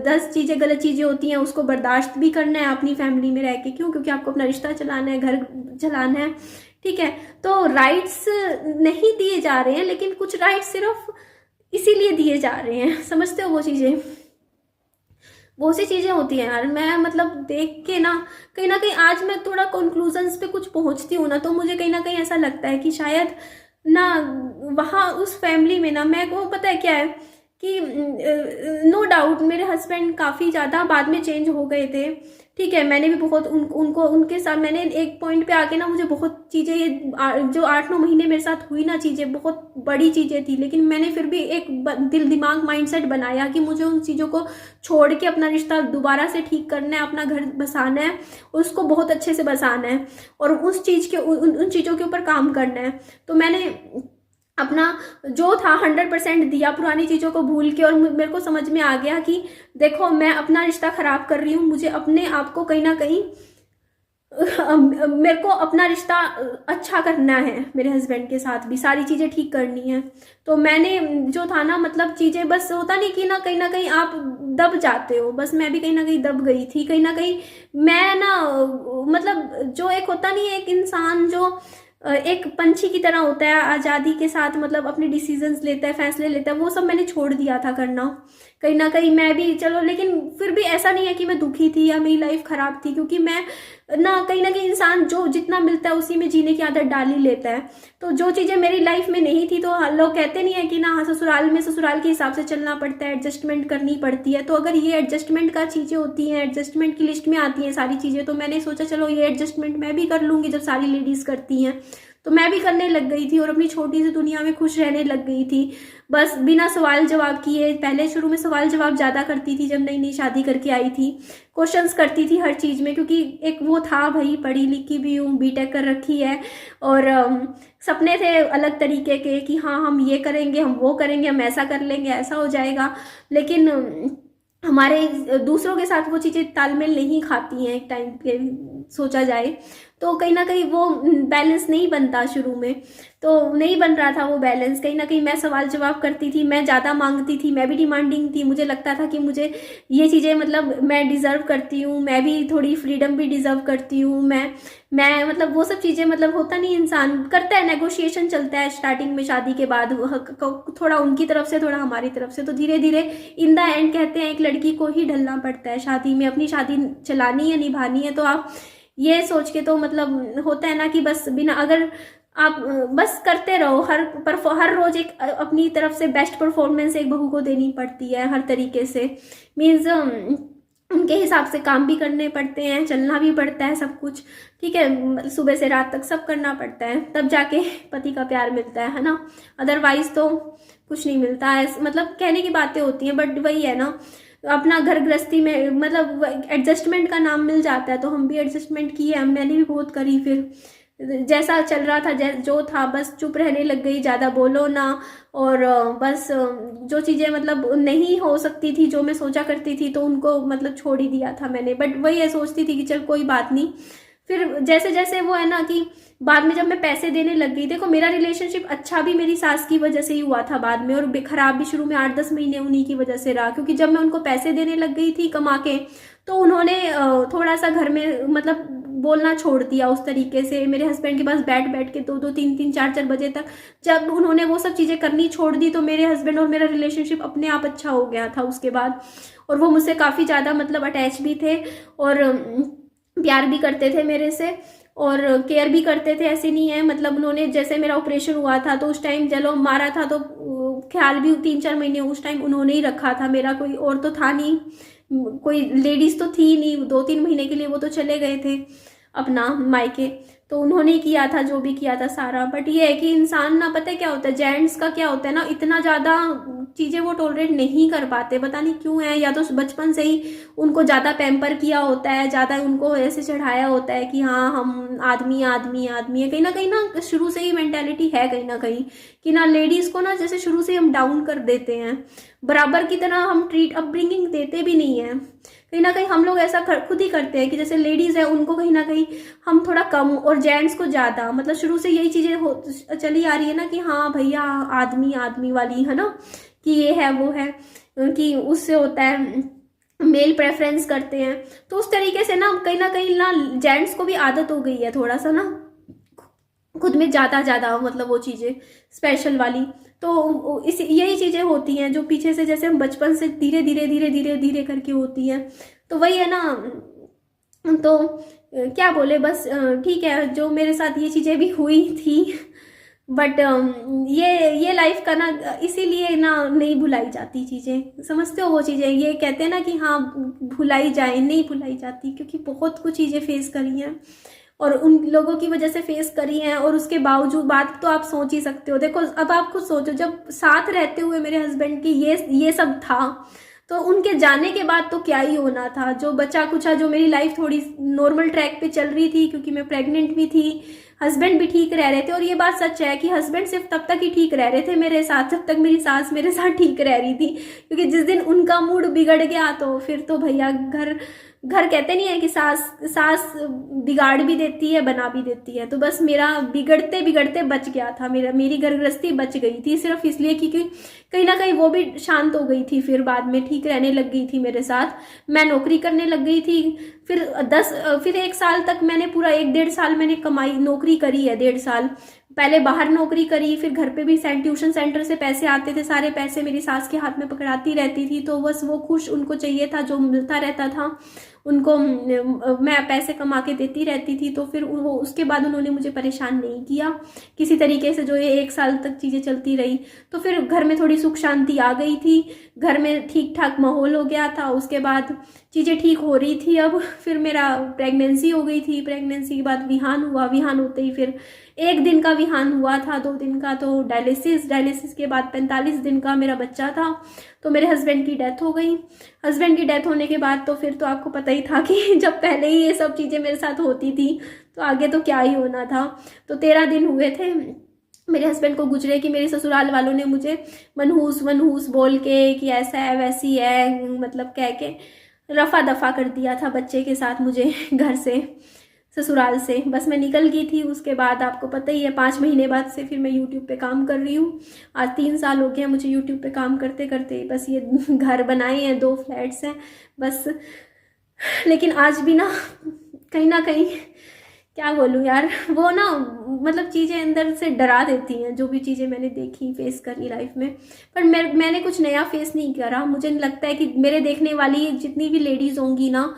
10 चीजें गलत चीजें होती हैं उसको बर्दाश्त भी करना है अपनी फैमिली में रह के। क्यों? क्योंकि आपको अपना रिश्ता चलाना है, घर चलाना है, ठीक है। तो राइट्स नहीं दिए जा रहे हैं, लेकिन कुछ राइट्स सिर्फ इसीलिए दिए जा रहे हैं, समझते हो वो चीजें, बहुत सी चीजें होती हैं यार। मैं मतलब देख के ना कहीं आज मैं थोड़ा कंक्लूजन्स पे कुछ पहुंचती हूँ ना, तो मुझे कहीं ना कहीं ऐसा लगता है कि शायद ना वहाँ उस फैमिली में ना, मैं को पता है क्या है कि नो डाउट मेरे हस्बैंड काफ़ी ज़्यादा बाद में चेंज हो गए थे, ठीक है, मैंने भी बहुत उनको उनके साथ मैंने एक पॉइंट पे आके ना मुझे बहुत चीज़ें ये जो 8-9 महीने मेरे साथ हुई ना चीज़ें बहुत बड़ी चीज़ें थी, लेकिन मैंने फिर भी एक दिल दिमाग माइंडसेट बनाया कि मुझे उन चीज़ों को छोड़ के अपना रिश्ता दोबारा से ठीक करना है, अपना घर बसाना है, उसको बहुत अच्छे से बसाना है और उस चीज़ के उन चीज़ों के ऊपर काम करना है। तो मैंने अपना जो था 100% दिया, पुरानी चीज़ों को भूल के, और मेरे को समझ में आ गया कि देखो मैं अपना रिश्ता ख़राब कर रही हूँ, मुझे अपने आप को कहीं ना कहीं मेरे को अपना रिश्ता अच्छा करना है, मेरे हस्बैंड के साथ भी सारी चीज़ें ठीक करनी है। तो मैंने जो था ना मतलब चीज़ें, बस होता नहीं कि ना कहीं आप दब जाते हो, बस मैं भी कहीं ना कहीं दब गई थी, कहीं ना कहीं मैं ना मतलब जो एक होता नहीं है एक इंसान जो एक पंछी की तरह होता है, आज़ादी के साथ मतलब अपने डिसीजंस लेता है, फैसले लेता है, वो सब मैंने छोड़ दिया था करना कहीं ना कहीं। मैं भी चलो, लेकिन फिर भी ऐसा नहीं है कि मैं दुखी थी या मेरी लाइफ खराब थी, क्योंकि मैं ना कहीं इंसान जो जितना मिलता है उसी में जीने की आदत डाल ही लेता है। तो जो चीज़ें मेरी लाइफ में नहीं थी, तो लोग कहते नहीं है कि ना ससुराल में ससुराल के हिसाब से चलना पड़ता है, एडजस्टमेंट करनी पड़ती है। तो अगर ये एडजस्टमेंट का चीज़ें होती हैं, एडजस्टमेंट की लिस्ट में आती हैं सारी चीज़ें, तो मैंने सोचा चलो ये एडजस्टमेंट मैं भी कर लूँगी, जब सारी लेडीज़ करती हैं तो मैं भी करने लग गई थी और अपनी छोटी सी दुनिया में खुश रहने लग गई थी, बस बिना सवाल जवाब किए। पहले शुरू में सवाल जवाब ज़्यादा करती थी, जब नई नई शादी करके आई थी, क्वेश्चंस करती थी हर चीज़ में, क्योंकि एक वो था भाई पढ़ी लिखी भी हूँ, बीटेक कर रखी है, और सपने थे अलग तरीके के कि हाँ हम ये करेंगे, हम वो करेंगे, हम ऐसा कर लेंगे, ऐसा हो जाएगा। लेकिन हमारे दूसरों के साथ वो चीज़ें तालमेल नहीं खाती हैं एक टाइम पे सोचा जाए, तो कहीं ना कहीं वो बैलेंस नहीं बनता। शुरू में तो नहीं बन रहा था वो बैलेंस, कहीं ना कहीं मैं सवाल जवाब करती थी, मैं ज़्यादा मांगती थी, मैं भी डिमांडिंग थी, मुझे लगता था कि मुझे ये चीज़ें मतलब मैं डिज़र्व करती हूँ, मैं भी थोड़ी फ्रीडम भी डिज़र्व करती हूँ, मैं मतलब वो सब चीज़ें, मतलब होता नहीं इंसान करता है, नेगोशिएशन चलता है स्टार्टिंग में शादी के बाद, थोड़ा उनकी तरफ से थोड़ा हमारी तरफ से, तो धीरे धीरे इन द एंड कहते हैं एक लड़की को ही ढलना पड़ता है शादी में, अपनी शादी चलानी है, निभानी है। तो आप ये सोच के, तो मतलब होता है ना कि बस बिना, अगर आप बस करते रहो, हर रोज एक अपनी तरफ से बेस्ट परफॉर्मेंस एक बहू को देनी पड़ती है हर तरीके से, मीन्स उनके हिसाब से काम भी करने पड़ते हैं, चलना भी पड़ता है, सब कुछ ठीक है, सुबह से रात तक सब करना पड़ता है, तब जाके पति का प्यार मिलता है ना, अदरवाइज तो कुछ नहीं मिलता है। मतलब कहने की बातें होती हैं, बट वही है ना, अपना घर गृहस्थी में मतलब एडजस्टमेंट का नाम मिल जाता है, तो हम भी एडजस्टमेंट किए, मैंने भी बहुत करी, फिर जैसा चल रहा था जो था बस चुप रहने लग गई, ज़्यादा बोलो ना, और बस जो चीज़ें मतलब नहीं हो सकती थी, जो मैं सोचा करती थी, तो उनको मतलब छोड़ ही दिया था मैंने। बट वही है, सोचती थी कि चल कोई बात नहीं। फिर जैसे जैसे वो है ना कि बाद में जब मैं पैसे देने लग गई, देखो मेरा रिलेशनशिप अच्छा भी मेरी सास की वजह से ही हुआ था बाद में, और खराब भी शुरू में 8-10 महीने उन्हीं की वजह से रहा, क्योंकि जब मैं उनको पैसे देने लग गई थी कमा के, तो उन्होंने थोड़ा सा घर में मतलब बोलना छोड़ दिया उस तरीके से, मेरे हस्बैंड के पास बैठ बैठ के 2-2, 3-3, 4-4 बजे तक, जब उन्होंने वो सब चीज़ें करनी छोड़ दी, तो मेरे हस्बैंड और मेरा रिलेशनशिप अपने आप अच्छा हो गया था उसके बाद। और वो मुझसे काफ़ी ज़्यादा मतलब अटैच भी थे, और प्यार भी करते थे मेरे से, और केयर भी करते थे, ऐसे नहीं है। मतलब उन्होंने जैसे मेरा ऑपरेशन हुआ था, तो उस टाइम चलो मारा था, तो ख्याल भी 3-4 महीने उस टाइम उन्होंने ही रखा था, मेरा कोई और तो था नहीं, कोई लेडीज तो थी नहीं। 2-3 महीने के लिए वो तो चले गए थे अपना मायके, तो उन्होंने किया था जो भी किया था सारा। बट ये है कि इंसान ना, पता है क्या होता है, जेंट्स का क्या होता है ना, इतना ज़्यादा चीज़ें वो टॉलरेट नहीं कर पाते, पता नहीं क्यों है, या तो बचपन से ही उनको ज़्यादा पैम्पर किया होता है, ज़्यादा उनको ऐसे चढ़ाया होता है कि हाँ हम आदमी आदमी आदमी है। कहीं ना शुरू से ही मेंटेलिटी है कहीं ना कहीं कि ना लेडीज़ को ना जैसे शुरू से हम डाउन कर देते हैं, बराबर की तरह हम ट्रीट, अपब्रिंगिंग देते भी नहीं है। कहीं ना कहीं हम लोग ऐसा खुद ही करते हैं कि जैसे लेडीज़ है उनको कहीं ना कहीं हम थोड़ा कम, और जेंट्स को ज़्यादा, मतलब शुरू से यही चीज़ें चली आ रही है ना कि हाँ भैया आदमी आदमी वाली है ना, कि ये है वो है, कि उससे होता है, मेल प्रेफरेंस करते हैं। तो उस तरीके से ना कहीं ना जेंट्स को भी आदत हो गई है थोड़ा सा ना खुद में ज़्यादा मतलब वो चीज़ें स्पेशल वाली। तो इस यही चीज़ें होती हैं जो पीछे से जैसे हम बचपन से धीरे धीरे धीरे धीरे धीरे करके होती हैं। तो वही है ना, तो क्या बोले, बस ठीक है, जो मेरे साथ ये चीज़ें भी हुई थी, बट ये लाइफ का ना, इसीलिए ना नहीं भुलाई जाती चीज़ें, समझते हो वो चीज़ें, ये कहते हैं ना कि हाँ भुलाई जाए, नहीं भुलाई जाती, क्योंकि बहुत कुछ चीज़ें फेस करी हैं और उन लोगों की वजह से फेस करी हैं, और उसके बावजूद बात तो आप सोच ही सकते हो। देखो अब आप खुद सोचो, जब साथ रहते हुए मेरे हस्बैंड की ये सब था, तो उनके जाने के बाद तो क्या ही होना था। जो बचा कुचा, जो मेरी लाइफ थोड़ी नॉर्मल ट्रैक पे चल रही थी, क्योंकि मैं प्रेग्नेंट भी थी, हस्बैंड भी ठीक रह रहे थे। और ये बात सच है कि हस्बैंड सिर्फ तब तक ही ठीक रह रहे थे मेरे साथ जब तक मेरी सास मेरे साथ ठीक रह रही थी, क्योंकि जिस दिन उनका मूड बिगड़ गया तो फिर तो भैया घर घर कहते नहीं है कि सास सास बिगाड़ भी देती है, बना भी देती है। तो बस मेरा बिगड़ते बिगड़ते बच गया था, मेरी घर गृहस्थी बच गई थी, सिर्फ इसलिए क्योंकि कहीं ना कहीं वो भी शांत हो गई थी, फिर बाद में ठीक रहने लग गई थी मेरे साथ। मैं नौकरी करने लग गई थी, फिर 1 साल तक मैंने पूरा 1 डेढ़ साल मैंने कमाई, नौकरी करी है 1.5 साल। पहले बाहर नौकरी करी, फिर घर पे भी ट्यूशन सेंटर से पैसे आते थे, सारे पैसे मेरी सास के हाथ में पकड़ाती रहती थी। तो बस वो खुश, उनको चाहिए था जो मिलता रहता था उनको, मैं पैसे कमा के देती रहती थी। तो फिर वो उसके बाद उन्होंने मुझे परेशान नहीं किया किसी तरीके से, जो ये 1 साल तक चीज़ें चलती रही। तो फिर घर में थोड़ी सुख शांति आ गई थी, घर में ठीक ठाक माहौल हो गया था। उसके बाद चीज़ें ठीक हो रही थी। अब फिर मेरा प्रेगनेंसी हो गई थी, प्रेगनेंसी के बाद विहान हुआ, विहान होते ही फिर 1 दिन का विहान हुआ था, 2 दिन का तो डायलिसिस के बाद 45 दिन का मेरा बच्चा था। तो मेरे हस्बैंड की डेथ हो गई। हस्बैंड की डेथ होने के बाद तो फिर तो आपको पता ही था कि जब पहले ही ये सब चीज़ें मेरे साथ होती थी तो आगे तो क्या ही होना था। तो 13 दिन हुए थे मेरे हस्बैंड को गुजरे कि मेरे ससुराल वालों ने मुझे मनहूस वनहूस बोल के कि ऐसा है वैसी है, मतलब कह के रफा दफा कर दिया था बच्चे के साथ मुझे घर से, ससुराल से। बस मैं निकल गई थी। उसके बाद आपको पता ही है 5 महीने बाद से फिर मैं यूट्यूब पे काम कर रही हूँ। आज 3 साल हो गए हैं मुझे यूट्यूब पे काम करते करते। बस ये घर बनाए हैं, 2 फ्लैट्स हैं बस। लेकिन आज भी ना कहीं क्या बोलूँ यार, वो ना मतलब चीज़ें अंदर से डरा देती हैं, जो भी चीज़ें मैंने देखी फेस करी लाइफ में। पर मैंने कुछ नया फेस नहीं करा। मुझे लगता है कि मेरे देखने वाली जितनी भी लेडीज़ होंगी ना,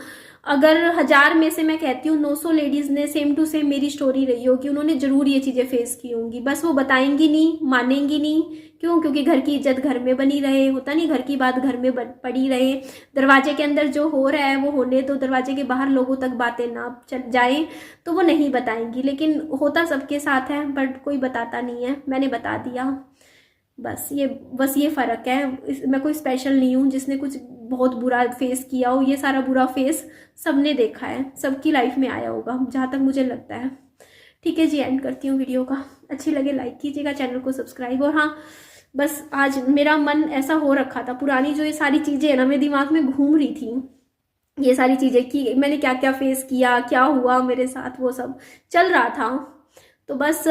अगर 1000 में से मैं कहती हूँ 900 लेडीज़ ने सेम टू सेम मेरी स्टोरी रही होगी, उन्होंने ज़रूर ये चीज़ें फेस की होंगी। बस वो बताएंगी नहीं, मानेंगी नहीं। क्यों? क्योंकि घर की इज्जत घर में बनी रहे, होता नहीं, घर की बात घर में पड़ी रहे। दरवाजे के अंदर जो हो रहा है वो होने दो, दरवाजे के बाहर लोगों तक बातें ना चल जाए, तो वो नहीं बताएंगी। लेकिन होता सबके साथ है, बट कोई बताता नहीं है। मैंने बता दिया। बस ये फ़र्क है। मैं कोई स्पेशल नहीं हूँ जिसने कुछ बहुत बुरा फेस किया हो। ये सारा बुरा फेस सबने देखा है, सबकी लाइफ में आया होगा, जहाँ तक मुझे लगता है। ठीक है जी, एंड करती हूँ वीडियो का। अच्छी लगे लाइक कीजिएगा, चैनल को सब्सक्राइब। और हाँ, बस आज मेरा मन ऐसा हो रखा था, पुरानी जो ये सारी चीज़ें है ना मेरे दिमाग में घूम रही थी, ये सारी चीज़ें कि मैंने क्या क्या फेस किया, क्या हुआ मेरे साथ, वो सब चल रहा था। तो बस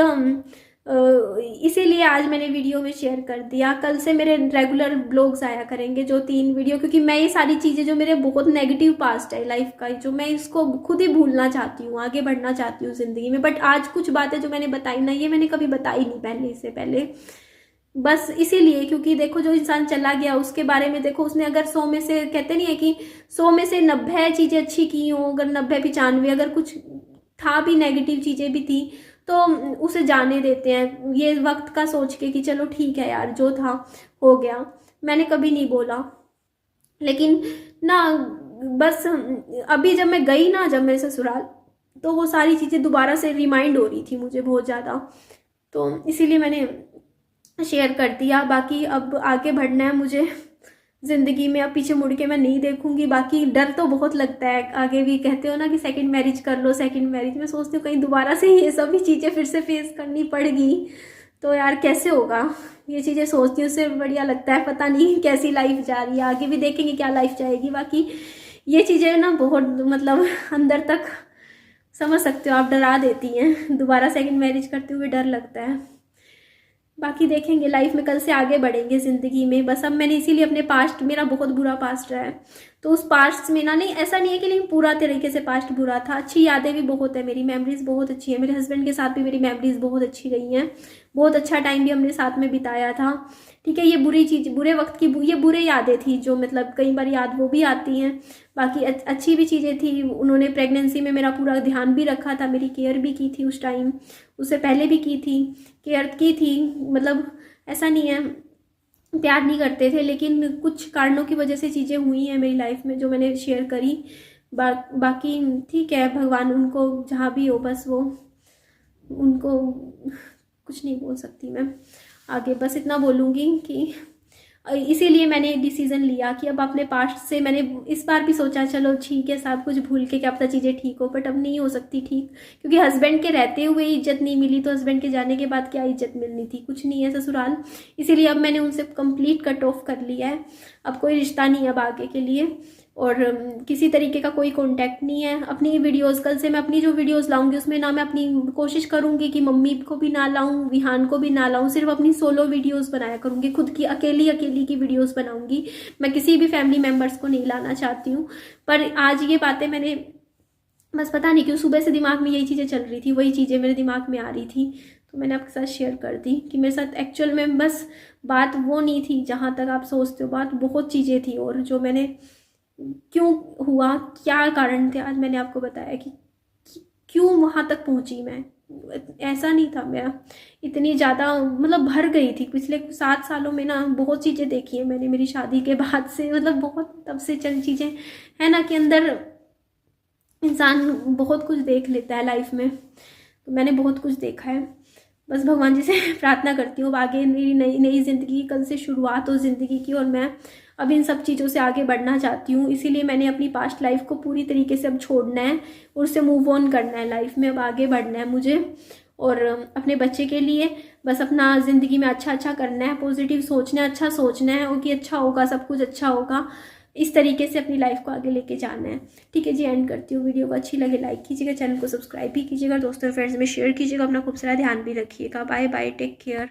इसीलिए आज मैंने वीडियो में शेयर कर दिया। कल से मेरे रेगुलर ब्लॉग्स आया करेंगे, जो 3 वीडियो, क्योंकि मैं ये सारी चीज़ें जो मेरे बहुत नेगेटिव पास्ट है लाइफ का, जो मैं इसको खुद ही भूलना चाहती हूँ, आगे बढ़ना चाहती हूँ ज़िंदगी में। बट आज कुछ बातें जो मैंने बताई ना, ये मैंने कभी बताई नहीं पहले, इससे पहले। बस इसीलिए क्योंकि देखो, जो इंसान चला गया उसके बारे में देखो, उसने अगर 100 में से, कहते नहीं है कि 100 में से 90 चीज़ें अच्छी की हों, अगर 90-95 अगर कुछ था भी, नेगेटिव चीज़ें भी थी, तो उसे जाने देते हैं ये वक्त का सोच के कि चलो ठीक है यार, जो था हो गया। मैंने कभी नहीं बोला। लेकिन ना बस अभी जब मैं गई ना, जब मेरे ससुराल, तो वो सारी चीज़ें दोबारा से रिमाइंड हो रही थी मुझे बहुत ज़्यादा। तो इसीलिए मैंने शेयर कर दिया। बाकी अब आगे बढ़ना है मुझे ज़िंदगी में, अब पीछे मुड़ के मैं नहीं देखूंगी। बाकी डर तो बहुत लगता है, आगे भी कहते हो ना कि सेकंड मैरिज कर लो, सेकंड मैरिज। मैं सोचती हूँ कहीं दोबारा से ये सभी चीज़ें फिर से फेस करनी पड़गी तो यार कैसे होगा। ये चीज़ें सोचती हूँ, उससे बढ़िया लगता है पता नहीं कैसी लाइफ जा रही है, आगे भी देखेंगे क्या लाइफ जाएगी। बाकी ये चीज़ें ना बहुत मतलब अंदर तक, समझ सकते हो आप, डरा देती हैं। दोबारा सेकंड मैरिज करते हुए डर लगता है। बाकी देखेंगे लाइफ में, कल से आगे बढ़ेंगे ज़िंदगी में। बस अब मैंने इसीलिए अपने पास्ट, मेरा बहुत बुरा पास्ट रहा है, तो उस पास्ट में ना, नहीं ऐसा नहीं है कि लेकिन पूरा तरीके से पास्ट बुरा था, अच्छी यादें भी बहुत है, मेरी मेमोरीज बहुत अच्छी है। मेरे हस्बैंड के साथ भी मेरी मेमोरीज बहुत अच्छी रही हैं, बहुत अच्छा टाइम भी हमने साथ में बिताया था। ठीक है। ये बुरी चीज़, बुरे वक्त की ये बुरे यादें थी जो मतलब कई बार याद वो भी आती हैं। बाकी अच्छी भी चीज़ें थी। उन्होंने प्रेगनेंसी में मेरा पूरा ध्यान भी रखा था, मेरी केयर भी की थी उस टाइम, उससे पहले भी की थी, केयर की थी। मतलब ऐसा नहीं है प्यार नहीं करते थे, लेकिन कुछ कारणों की वजह से चीज़ें हुई हैं मेरी लाइफ में जो मैंने शेयर करी। बाकी ठीक है, भगवान उनको जहाँ भी हो, बस वो उनको कुछ नहीं बोल सकती मैं आगे, बस इतना बोलूँगी कि इसीलिए मैंने एक डिसीज़न लिया कि अब अपने पास्ट से मैंने इस बार भी सोचा चलो ठीक है सब कुछ भूल के क्या पता चीज़ें ठीक हो, बट अब नहीं हो सकती ठीक, क्योंकि हस्बैंड के रहते हुए इज्जत नहीं मिली तो हस्बैंड के जाने के बाद क्या इज्जत मिलनी थी, कुछ नहीं है ससुराल। इसीलिए अब मैंने उनसे कंप्लीट कट ऑफ कर लिया है। अब कोई रिश्ता नहीं है अब आगे के लिए, और किसी तरीके का कोई कांटेक्ट नहीं है। अपनी वीडियोस कल से मैं अपनी जो वीडियोस लाऊंगी उसमें ना मैं अपनी कोशिश करूंगी कि मम्मी को भी ना लाऊं, विहान को भी ना लाऊं, सिर्फ अपनी सोलो वीडियोस बनाया करूंगी, खुद की अकेली की वीडियोस बनाऊंगी। मैं किसी भी फैमिली मेम्बर्स को नहीं लाना चाहती हूँ। पर आज ये बातें मैंने बस पता नहीं क्यों सुबह से दिमाग में यही चीज़ें चल रही थी, वही चीज़ें मेरे दिमाग में आ रही थी, तो मैंने आपके साथ शेयर कर दी कि मेरे साथ एक्चुअल में बस बात वो नहीं थी जहाँ तक आप सोचते हो, बात बहुत चीज़ें थी और जो मैंने क्यों हुआ, क्या कारण थे, आज मैंने आपको बताया कि क्यों वहाँ तक पहुँची मैं। ऐसा नहीं था मेरा, इतनी ज़्यादा मतलब भर गई थी। पिछले 7 सालों में ना बहुत चीज़ें देखी हैं मैंने मेरी शादी के बाद से, मतलब बहुत तब से चंद चीज़ें है ना कि अंदर इंसान बहुत कुछ देख लेता है लाइफ में, तो मैंने बहुत कुछ देखा है। बस भगवान जी से प्रार्थना करती हूँ आगे मेरी नई नई ज़िंदगी कल से शुरुआत हो ज़िंदगी की, और मैं अब इन सब चीज़ों से आगे बढ़ना चाहती हूँ। इसीलिए मैंने अपनी पास्ट लाइफ को पूरी तरीके से अब छोड़ना है और उससे मूव ऑन करना है, लाइफ में अब आगे बढ़ना है मुझे, और अपने बच्चे के लिए बस अपना ज़िंदगी में अच्छा करना है, पॉजिटिव सोचना है, अच्छा सोचना है और कि अच्छा होगा, सब कुछ अच्छा होगा, इस तरीके से अपनी लाइफ को आगे लेके जाना है। ठीक है जी, एंड करती हूँ। वीडियो को अच्छी लगे लाइक कीजिएगा, चैनल को सब्सक्राइब भी कीजिएगा, दोस्तों फ्रेंड्स में शेयर कीजिएगा। अपना खूब सारा ध्यान भी रखिएगा। Bye bye, take care.